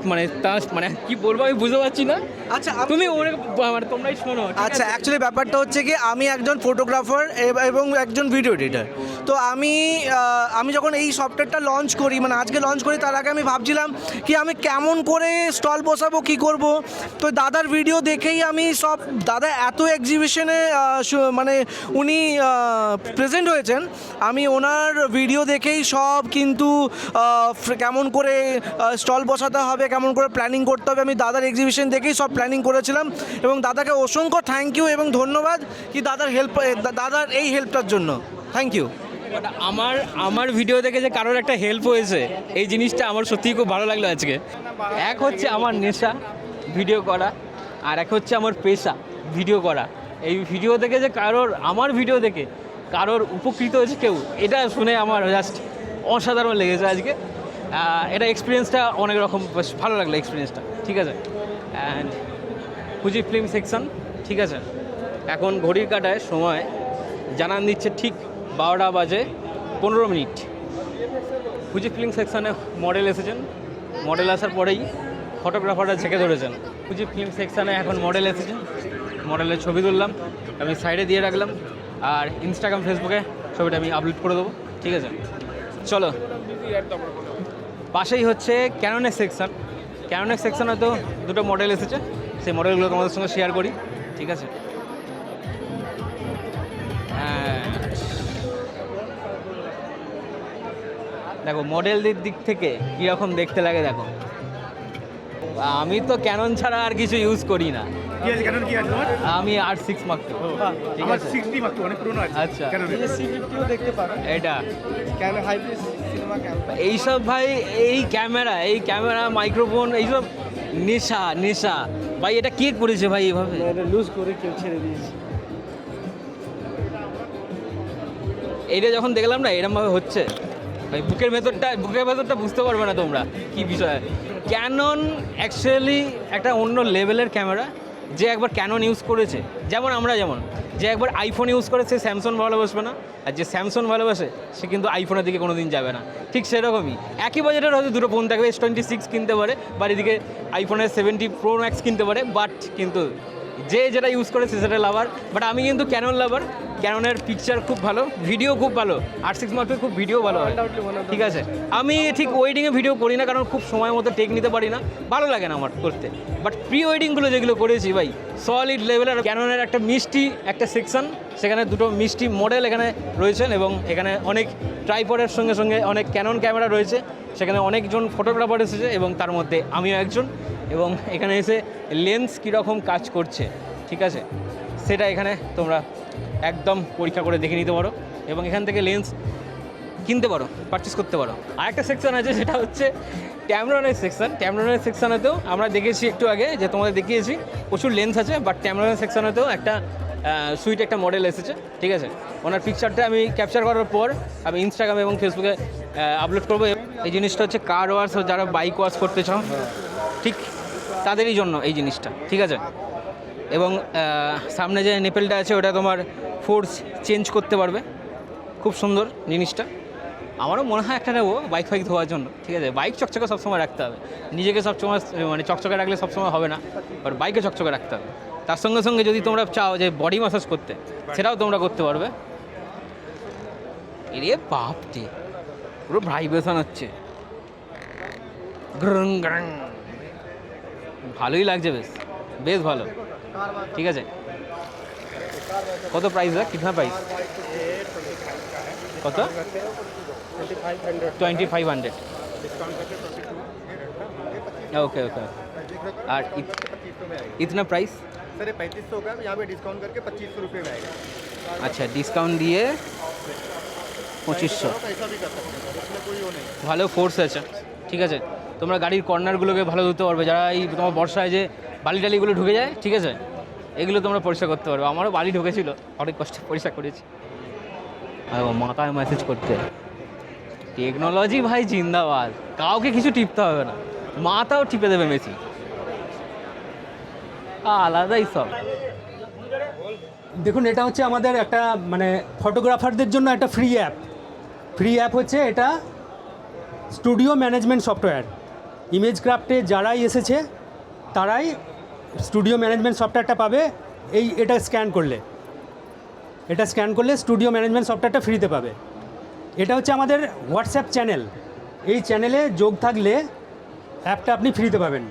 মানে কি বলবো আমি বুঝতে পারছি না। আচ্ছা, তুমি মানে তোমরাই শোনো। আচ্ছা, অ্যাকচুয়ালি ব্যাপারটা হচ্ছে কি, আমি একজন ফটোগ্রাফার এবং একজন ভিডিও এডিটার। তো আমি যখন এই সফটওয়্যারটা লঞ্চ করি, মানে আজকে লঞ্চ করি, তার আগে আমি ভাবছিলাম কি আমি কেমন করে স্টল বসাবো, কি করব। তো দাদার ভিডিও দেখেই আমি দাদা এত এক্সিবিশনে মানে উনি প্রেজেন্ট হয়েছেন, আমি ওনার ভিডিও দেখেই সব কিন্তু কেমন করে স্টল বসাতে হবে, কেমন করে প্ল্যানিং করতে হবে, আমি দাদার এক্সিবিশন দেখেই সব প্ল্যানিং করেছিলাম। এবং দাদাকে অসংখ্য থ্যাংক ইউ এবং ধন্যবাদ কি দাদার এই হেল্পটার জন্য। Thank you. আমার ভিডিও দেখে যে কারোর একটা হেল্প হয়েছে, এই জিনিসটা আমার সত্যিই খুব ভালো লাগলো আজকে। এক হচ্ছে আমার নেশা ভিডিও করা, আর এক হচ্ছে আমার পেশা ভিডিও করা। এই ভিডিও দেখে যে আমার ভিডিও দেখে কারোর উপকৃত হয়েছে কেউ, এটা শুনে আমার জাস্ট অসাধারণ লেগেছে আজকে। এটা এক্সপিরিয়েন্সটা অনেক রকম বেশ ভালো লাগলো এক্সপিরিয়েন্সটা, ঠিক আছে। অ্যান্ড ফুজি ফিল্ম সেকশন, ঠিক আছে, এখন ঘড়ির কাঁটায় সময় জানান দিচ্ছে ঠিক 12টা বাজে 15 মিনিট। ফুজি ফিল্ম সেকশনে মডেল এসেছেন, মডেল আসার পরেই ফটোগ্রাফাররা ঝেঁকে ধরেছেন। ফুজি ফিল্ম সেকশনে এখন মডেল এসেছেন, মডেলের ছবি তুললাম, আমি সাইডে দিয়ে রাখলাম, আর ইনস্টাগ্রাম ফেসবুকে ছবিটা আমি আপলোড করে দেবো, ঠিক আছে। চলো, পাশেই হচ্ছে ক্যাননের সেকশন। ক্যাননের সেকশনে তো দুটো মডেল এসেছে, সেই মডেলগুলো তোমাদের সঙ্গে শেয়ার করি, ঠিক আছে। দেখো মডেলদের দিক থেকে কীরকম দেখতে লাগে দেখো। আমি তো ক্যানন ছাড়া আর কিছু ইউজ করি না। আমি R6 Mark II, ঠিক আছে। 60 মাত্র অনেক পুরনো আছে। আচ্ছা, C50ও দেখতে পারেন, এটা ক্যানন হাইব্রিড সিনেমা ক্যামেরা। এইসব ভাই, এই ক্যামেরা মাইক্রোফোন এইসব নেশা ভাই। এটা কে করেছে ভাই এইভাবে? এটা লুজ করে কেউ ছেড়ে দিয়েছে। এইটা যখন দেখলাম না এরমভাবে হচ্ছে ভাই, বুকের ভেতরটা বুঝতে পারবে না তোমরা কি বিষয়। ক্যানন অ্যাকচুয়ালি একটা অন্য লেভেলের ক্যামেরা, যে একবার ক্যানন ইউজ করেছে, যেমন আমরা যেমন যে একবার আইফোন ইউজ করে সে স্যামসং ভালোবাসবে না, আর যে স্যামসং ভালোবাসে সে কিন্তু আইফোনের দিকে কোনো দিন যাবে না। ঠিক সেরকমই একই বাজেটের হয়তো দুটো ফোন থাকবে, S26 কিনতে পারে বা এদিকে আইফোনের 70 Pro Max কিনতে পারে, বাট কিন্তু যে যেটা ইউজ করে সে সেটা লাভার। বাট আমি কিন্তু ক্যানন লাভার, ক্যাননের পিকচার খুব ভালো, ভিডিও খুব ভালো, R6 Mark II খুব ভিডিও ভালো হয়, ঠিক আছে। আমি ঠিক ওয়েডিংয়ে ভিডিও করি না, কারণ খুব সময় মতো টেক নিতে পারি না, ভালো লাগে না আমার করতে। বাট প্রি ওয়েডিংগুলো যেগুলো করেছি ভাই সলিড লেভেলের। ক্যাননের একটা মিষ্টি একটা সেকশন, সেখানে দুটো মিষ্টি মডেল এখানে রয়েছেন এবং এখানে অনেক ট্রাইপডের সঙ্গে সঙ্গে অনেক ক্যানন ক্যামেরা রয়েছে, সেখানে অনেকজন ফটোগ্রাফার এসেছে এবং তার মধ্যে আমিও একজন। এবং এখানে এসে লেন্স কীরকম কাজ করছে, ঠিক আছে, সেটা এখানে তোমরা একদম পরীক্ষা করে দেখে নিতে পারো এবং এখান থেকে লেন্স কিনতে পারো, পারচেস করতে পারো। আরেকটা সেকশন আছে সেটা হচ্ছে ট্যামরনের সেকশন। ট্যামরনের সেকশনেতেও আমরা দেখেছি একটু আগে যে তোমাদের দেখিয়েছি প্রচুর লেন্স আছে, বাট ট্যামরনের সেকশনেতেও একটা সুইট একটা মডেল এসেছে, ঠিক আছে। ওনার পিকচারটা আমি ক্যাপচার করার পর আমি ইনস্টাগ্রামে এবং ফেসবুকে আপলোড করবো। এই জিনিসটা হচ্ছে কার ওয়াশ, যারা বাইক ওয়াশ করতে চাও ঠিক তাদেরই জন্য এই জিনিসটা, ঠিক আছে। এবং সামনে যে নেপেলটা আছে ওটা তোমার ফোর্স চেঞ্জ করতে পারবে, খুব সুন্দর জিনিসটা। আমারও মনে হয় একটা নেবো বাইক ফাইক ধোয়ার জন্য, ঠিক আছে। বাইক চকচকে সবসময় রাখতে হবে, নিজেকে সবসময় মানে চকচকে রাখলে সবসময় হবে না, আর বাইকে চকচকে রাখতে হবে। তার সঙ্গে সঙ্গে যদি তোমরা চাও যে বডি ম্যাসাজ করতে, সেটাও তোমরা করতে পারবে। এরে বাপটি পুরো ভাইব্রেশন হচ্ছে, গ্রং গ্রং, ভালোই লাগছে, বেশ বেশ ভালো, ঠিক আছে। কত প্রাইস है, कितना प्राइस, কত 2500, ओके ओके। और इतना प्राइस सर ये 3500 का, यहाँ पे डिस्काउंट करके 2500 रुपये में आएगा। अच्छा डिस्काउंट দিয়ে 2500, ऐसा भी कर सकते हैं, इसमें कोई वो नहीं। ভালো ফোর্স আছে, ঠিক আছে। তোমরা গাড়ির কর্নারগুলোকে ভালো ধুতে পারবে, যারা এই তোমার বর্ষায় যে বালি টালিগুলো ঢুকে যায়, ঠিক আছে, এগুলো তোমরা পরিষ্কার করতে পারবে। আমারও বালি ঢুকেছিল, অনেক কষ্টে পরিষ্কার করেছি। আর মাথায় মেসেজ করতে, টেকনোলজি ভাই জিন্দাবাদ, কাউকে কিছু টিপতে হবে না, মাথাও টিপে দেবে মেসি, আলাদাই সব। দেখুন এটা হচ্ছে আমাদের একটা মানে ফটোগ্রাফারদের জন্য একটা ফ্রি অ্যাপ হচ্ছে এটা, স্টুডিও ম্যানেজমেন্ট সফটওয়্যার। ইমেজ ক্রাফটে যারাই এসেছে তারাই স্টুডিও ম্যানেজমেন্ট সফটওয়্যারটা পাবে। এটা স্ক্যান করলে স্টুডিও ম্যানেজমেন্ট সফটওয়্যারটা ফ্রিতে পাবে। এটা হচ্ছে আমাদের হোয়াটসঅ্যাপ চ্যানেল, এই চ্যানেলে যোগ থাকলে অ্যাপটা আপনি ফ্রিতে পাবেন।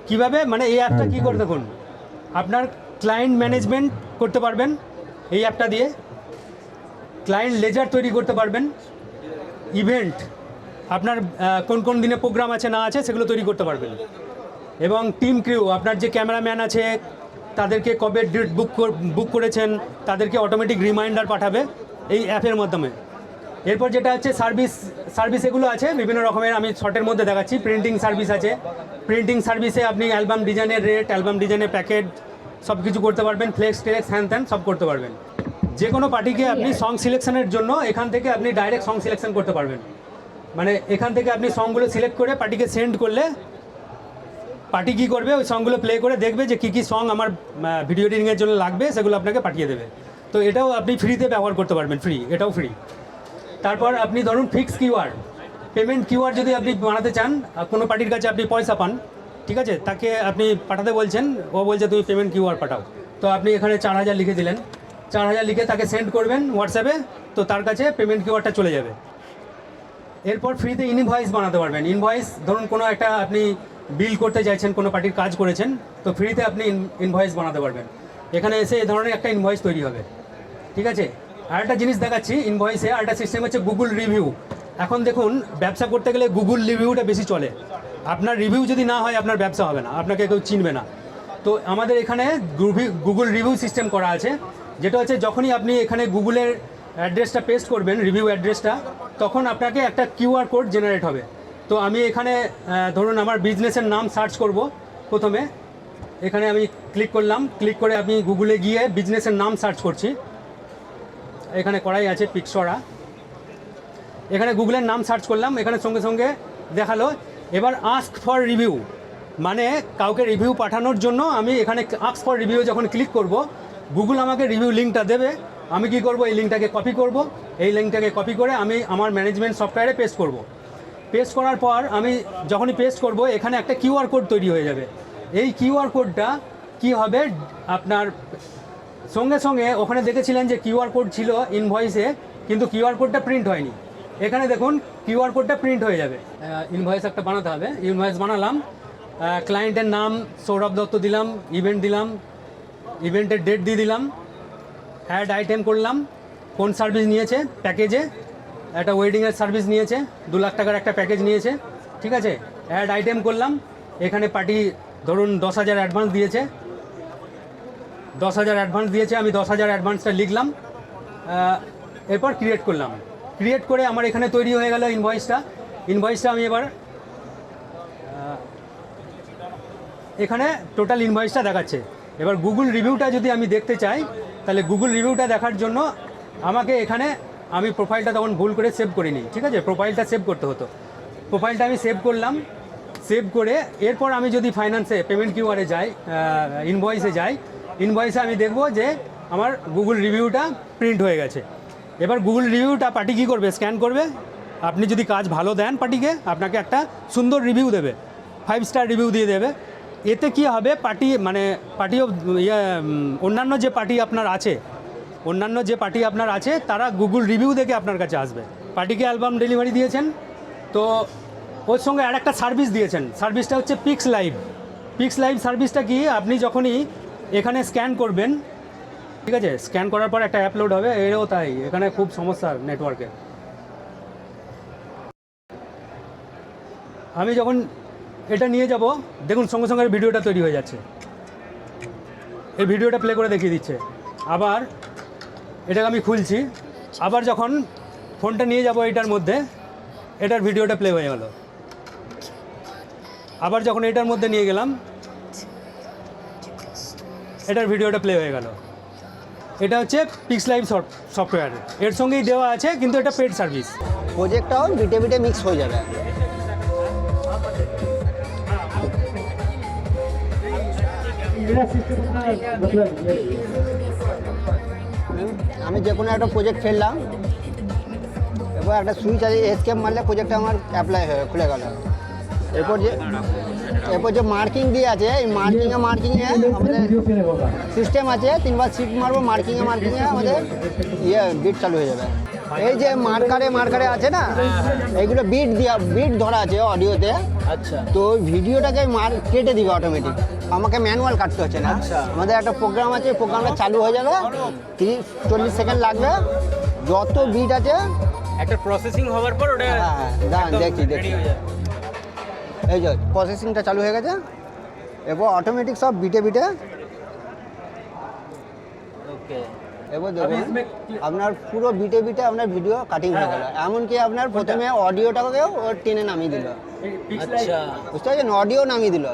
কিভাবে, মানে এই অ্যাপটা কী করে দেখুন, আপনার ক্লায়েন্ট ম্যানেজমেন্ট করতে পারবেন এই অ্যাপটা দিয়ে, ক্লায়েন্ট লেজার তৈরি করতে পারবেন, ইভেন্ট আপনার কোন কোন দিনে প্রোগ্রাম আছে না আছে সেগুলো তৈরি করতে পারবেন, এবং টিম ক্রিউ আপনার যে ক্যামেরাম্যান আছে তাদেরকে কবে ডেট বুক করেছেন তাদেরকে অটোমেটিক রিমাইন্ডার পাঠাবে এই অ্যাপের মাধ্যমে। এরপর যেটা হচ্ছে সার্ভিস এগুলো আছে বিভিন্ন রকমের, আমি শর্টের মধ্যে দেখাচ্ছি। প্রিন্টিং সার্ভিস আছে, প্রিন্টিং সার্ভিসে আপনি অ্যালবাম ডিজাইনের রেট, অ্যালবাম ডিজাইনের প্যাকেট সব কিছু করতে পারবেন, ফ্লেক্স টেলেক্স হ্যান ত্যান সব করতে পারবেন। যে কোনো পার্টিকে আপনি সং সিলেকশনের জন্য এখান থেকে আপনি ডাইরেক্ট সং সিলেকশন করতে পারবেন, মানে এখান থেকে আপনি সংগুলো সিলেক্ট করে পার্টিকে সেন্ড করলে পার্টি কী করবে, ওই সংগুলো প্লে করে দেখবে যে কী সং আমার ভিডিও এডিটিংয়ের জন্য লাগবে, সেগুলো আপনাকে পাঠিয়ে দেবে। তো এটাও আপনি ফ্রিতে ব্যবহার করতে পারবেন, এটাও ফ্রি। তারপর আপনি ধরুন ফিক্স কিউআর, পেমেন্ট কিউআর যদি আপনি বানাতে চান, কোনো পার্টির কাছে আপনি পয়সা পান, ঠিক আছে, তাকে আপনি পাঠাতে বলছেন, ও বলছে তুমি পেমেন্ট কিউআর পাঠাও, তো আপনি এখানে 4000 লিখে দিলেন, 4000 লিখে তাকে সেন্ড করবেন হোয়াটসঅ্যাপে, তো তার কাছে পেমেন্ট কিউআরটা চলে যাবে। এরপর ফ্রিতে ইনভয়েস বানাতে পারবেন। ইনভয়েস ধরুন কোনো একটা আপনি বিল করতে চাইছেন, কোনো পার্টির কাজ করেছেন, তো ফ্রিতে আপনি ইনভয়েস বানাতে পারবেন। এখানে এসে এই ধরনের একটা ইনভয়েস তৈরি হবে, ঠিক আছে। আরেকটা জিনিস দেখাচ্ছি ইনভয়েসে, আরেকটা সিস্টেম হচ্ছে গুগল রিভিউ। এখন দেখুন ব্যবসা করতে গেলে গুগল রিভিউটা বেশি চলে, আপনার রিভিউ যদি না হয় আপনার ব্যবসা হবে না, আপনাকে কেউ চিনবে না। তো আমাদের এখানে গুগল রিভিউ সিস্টেম করা আছে, যেটা হচ্ছে যখনই আপনি এখানে গুগলের অ্যাড্রেসটা পেস্ট করবেন, রিভিউ অ্যাড্রেসটা, তখন আপনাকে একটা কিউআর কোড জেনারেট হবে। তো আমি এখানে ধরুন আমার বিজনেসের নাম সার্চ করব, প্রথমে এখানে আমি ক্লিক করলাম, ক্লিক করে আমি গুগলে গিয়ে বিজনেসের নাম সার্চ করছি, এখানে করাই আছে পিক্সরা, এখানে গুগলের নাম সার্চ করলাম, এখানে সঙ্গে সঙ্গে দেখালো। এবার আস্ক ফর রিভিউ, মানে কাউকে রিভিউ পাঠানোর জন্য আমি এখানে আস্ক ফর রিভিউ যখন ক্লিক করব, গুগল আমাকে রিভিউ লিঙ্কটা দেবে। আমি কি করব, এই লিঙ্কটাকে কপি করব, এই লিঙ্কটাকে কপি করে আমি আমার ম্যানেজমেন্ট সফটওয়্যারে পেস্ট করব। পেস্ট করার পর আমি যখনই পেস্ট করব, এখানে একটা কিউআর কোড তৈরি হয়ে যাবে। এই কিউআর কোডটা কি হবে, আপনার সঙ্গে সঙ্গে ওখানে দেখেছিলেন যে কিউআর কোড ছিল ইনভয়েসে, কিন্তু কিউআর কোডটা প্রিন্ট হয়নি। এখানে দেখুন কিউআর কোডটা প্রিন্ট হয়ে যাবে। ইনভয়েস একটা বানাতে হবে, ইনভয়েস বানালাম, ক্লায়েন্টের নাম সৌরভ দত্ত দিলাম, ইভেন্ট দিলাম, ইভেন্টের ডেট দিয়ে দিলাম, অ্যাড আইটেম করলাম, কোন সার্ভিস নিয়েছে, প্যাকেজে একটা ওয়েডিংয়ের সার্ভিস নিয়েছে, 2 লাখ টাকার একটা প্যাকেজ নিয়েছে, ঠিক আছে। অ্যাড আইটেম করলাম, এখানে পার্টি ধরুন 10,000 অ্যাডভান্স দিয়েছে, 10,000 অ্যাডভান্স দিয়েছে, আমি 10,000 অ্যাডভান্সটা লিখলাম, এরপর ক্রিয়েট করলাম। ক্রিয়েট করে আমার এখানে তৈরি হয়ে গেল ইনভয়েসটা আমি এবার এখানে টোটাল ইনভয়েসটা দেখাচ্ছে। এবার গুগল রিভিউটা যদি আমি দেখতে চাই, তাহলে গুগল রিভিউটা দেখার জন্য আমাকে এখানে, আমি প্রোফাইলটা তখন ভুল করে সেভ করিনি, ঠিক আছে, প্রোফাইলটা সেভ করতে হতো। প্রোফাইলটা আমি সেভ করলাম, সেভ করে এরপর আমি যদি ফাইন্যান্সে পেমেন্ট কিউআরে যাই, ইনভয়েসে যাই, ইনভয়েসে আমি দেখব যে আমার গুগল রিভিউটা প্রিন্ট হয়ে গেছে। এবার গুগল রিভিউটা পার্টি কী করবে, স্ক্যান করবে। আপনি যদি কাজ ভালো দেন পার্টিকে, আপনাকে একটা সুন্দর রিভিউ দেবে, 5 স্টার রিভিউ দিয়ে দেবে। এতে কি হবে, পার্টিও অন্যান্য যে পার্টি আপনার আছে তারা গুগল রিভিউ দেখে আপনার কাছে আসবে। পার্টিকে অ্যালবাম ডেলিভারি দিয়েছেন, তো ওর সঙ্গে আর একটা সার্ভিস দিয়েছেন, সার্ভিসটা হচ্ছে পিক্স লাইভ সার্ভিসটা কি, আপনি যখনই এখানে স্ক্যান করবেন, ঠিক আছে, স্ক্যান করার পর একটা অ্যাপলোড হবে, এরও তাই, এখানে খুব সমস্যা নেটওয়ার্কে। আমি যখন এটা নিয়ে যাব, দেখুন সঙ্গে সঙ্গে ভিডিওটা তৈরি হয়ে যাচ্ছে, এই ভিডিওটা প্লে করে দেখিয়ে দিচ্ছে। আবার এটাকে আমি খুলছি, আবার যখন ফোনটা নিয়ে যাব এটার মধ্যে, এটার ভিডিওটা প্লে হয়ে গেল। আবার যখন এটার মধ্যে নিয়ে গেলাম, এটার ভিডিওটা প্লে হয়ে গেল। এটা হচ্ছে পিক্স লাইভ সফটওয়্যার, এর সঙ্গেই দেওয়া আছে, কিন্তু এটা পেড সার্ভিস। প্রজেক্টটাও বিটে মিক্স হয়ে যাবে। আমি যে কোনো একটা প্রজেক্ট ফেললাম, এবার একটা সুইচ আছে, এসকেপ মারলে প্রজেক্টটা আমার অ্যাপ্লাই হয়ে খুলে গেল। এরপর যে মার্কিং দিয়ে আছে, এই মার্কিংয়ে আমাদের সিস্টেম আছে, 3বার শিফট মারবো, মার্কিংয়ে আমাদের বিট চালু হয়ে যাবে। এই যে মার্কারে আছে না, এইগুলো বিট ধরা আছে অডিওতে। আচ্ছা, তো ভিডিওটাকে কেটে দিবে অটোমেটিক, আমাকে ম্যানুয়াল কাটতে হচ্ছে না। আমাদের একটা প্রোগ্রাম আছে, প্রোগ্রামটা চালু হয়ে যাবে, 30-40 সেকেন্ড লাগবে, যত বিট আছে একটা প্রসেসিং হওয়ার পর ওটা দেখছি এই যে প্রসেসিংটা চালু হয়ে গেছে, এরপর অটোমেটিক সব বিটে এবার দেখুন আপনার পুরো বিটে আপনার ভিডিও কাটিং হয়ে গেল। এমনকি আপনার প্রথমে অডিওটাকেও ও টেনে নামিয়ে দিল। আচ্ছা, বুঝতে পারছেন, অডিও নামিয়ে দিল।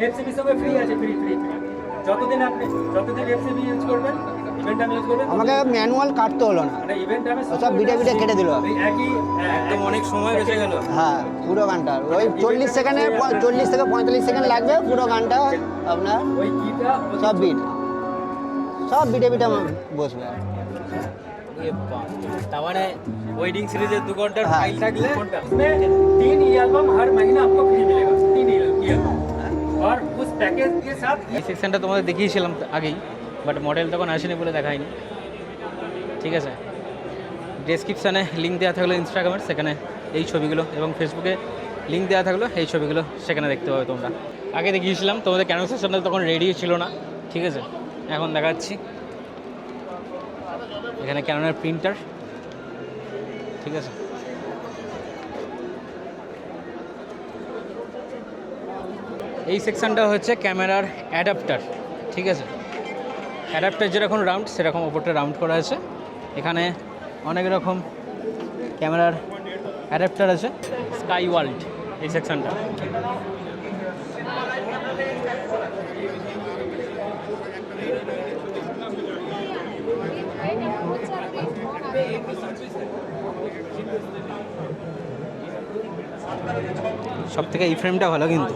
এফসিপি সঙ্গে ফ্রি আছে, ফ্রি যতদিন এফসিপি ইউজ করবেন, ইভেন্ট আমি ইউজ করবেন, আমাকে ম্যানুয়াল কাটতে হলো না, মানে ইভেন্ট আমি সব বিটে কেটে দিল। একদম অনেক সময় বেঁচে গেল। হ্যাঁ, পুরো গানটা ওই 40 থেকে 45 সেকেন্ড লাগবে, পুরো গানটা আপনার ওই কিটা সব বিটে বসবে। তার মানে ওয়েডিং সিরিজের 2 ঘন্টার ফাইল থাকলে इसमें 3 एल्बम हर महीना आपको फ्री मिलेगा, 3 एल्बम, और उस पैकेज के साथ। এই সেকশনটা তোমাদের দেখিয়েছিলাম আগেই, বাট মডেল তখন আসেনি বলে দেখায়নি, ঠিক আছে। ডেসক্রিপশানে লিঙ্ক দেওয়া থাকলো ইনস্টাগ্রামের, সেখানে এই ছবিগুলো, এবং ফেসবুকে লিঙ্ক দেওয়া থাকলো এই ছবিগুলো, সেখানে দেখতে পাবে তোমরা। আগে দেখিয়েছিলাম তোমাদের, ক্যানোন সেকশনটা তখন রেডি ছিল না, ঠিক আছে। এখন দেখাচ্ছি এখানে ক্যানোনের প্রিন্টার, ঠিক আছে। এই সেকশনটা হচ্ছে ক্যামেরার অ্যাডাপ্টার, ঠিক আছে। অ্যাডাপ্টার যেরকম রাউন্ড, সেরকম ওপরটা রাউন্ড করা আছে। এখানে অনেক রকম ক্যামেরার অ্যাডাপ্টার আছে। স্কাই ওয়ার্ল্ড এই সেকশনটা। সব থেকে এই ফ্রেমটা ভালো, কিন্তু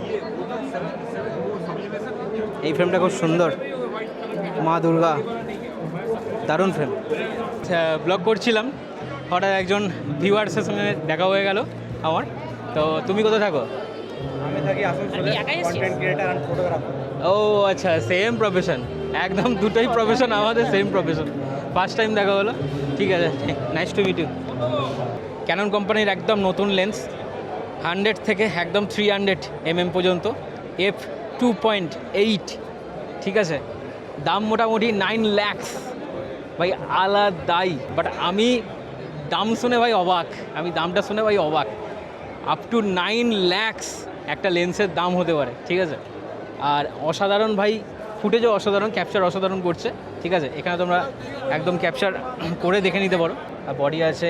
এই ফ্রেমটা খুব সুন্দর, মা দুর্গা, দারুণ ফ্রেম। ব্লগ করছিলাম, হঠাৎ একজন ভিউয়ার্সের সঙ্গে দেখা হয়ে গেল আমার। তো তুমি কোথায় থাকো? আমি থাকি আসানসোলে, কন্টেন্ট ক্রিয়েটার অ্যান্ড ফটোগ্রাফার। ও আচ্ছা, সেম প্রফেশন, একদম দুটোই প্রফেশন আমাদের, সেম প্রফেশন। ফার্স্ট টাইম দেখা হলো, ঠিক আছে, nice to meet you. Canon কোম্পানির একদম নতুন লেন্স, 100 থেকে একদম 300 mm পর্যন্ত, f2.8, ঠিক আছে, দাম মোটামুটি 9 লাখ ভাই, আলাদাই। বাট আমি দাম শুনে ভাই অবাক, দামটা শুনে ভাই অবাক। আপ টু 9 লাখ একটা লেন্সের দাম হতে পারে, ঠিক আছে। আর অসাধারণ ভাই, ফুটেজও অসাধারণ, ক্যাপচার অসাধারণ করছে, ঠিক আছে। এখানে তোমরা একদম ক্যাপচার করে দেখে নিতে পারো। আর বডি আছে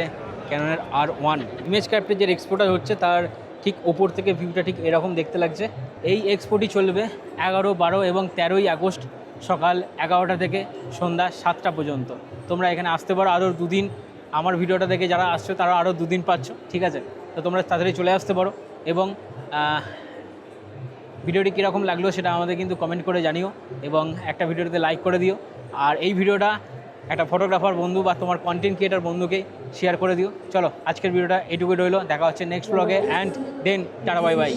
ক্যাননের R1। ইমেজ ক্রাফটের যে এক্সপোটা হচ্ছে তার ঠিক ওপর থেকে ভিউটা ঠিক এরকম দেখতে লাগছে। এই এক্সপোটি চলবে 11, 12 এবং 13ই আগস্ট সকাল 11টা থেকে সন্ধ্যা 7টা পর্যন্ত। তোমরা এখানে আসতে পারো আরও 2 দিন। আমার ভিডিওটা দেখে যারা আসছো তারা আরও 2 দিন পাচ্ছ, ঠিক আছে। তো তোমরা তাড়াতাড়ি চলে আসতে পারো এবং ভিডিওটি কীরকম লাগলো সেটা আমাদের কিন্তু কমেন্ট করে জানিও এবং একটা ভিডিওতে লাইক করে দিও। আর এই ভিডিওটা একটা ফটোগ্রাফার বন্ধু বা তোমার কন্টেন্ট ক্রিয়েটার বন্ধুকে শেয়ার করে দিও। চলো, আজকের ভিডিওটা এইটুকুই রইলো, দেখা হচ্ছে নেক্সট ব্লগে, and then ta-ta bye by.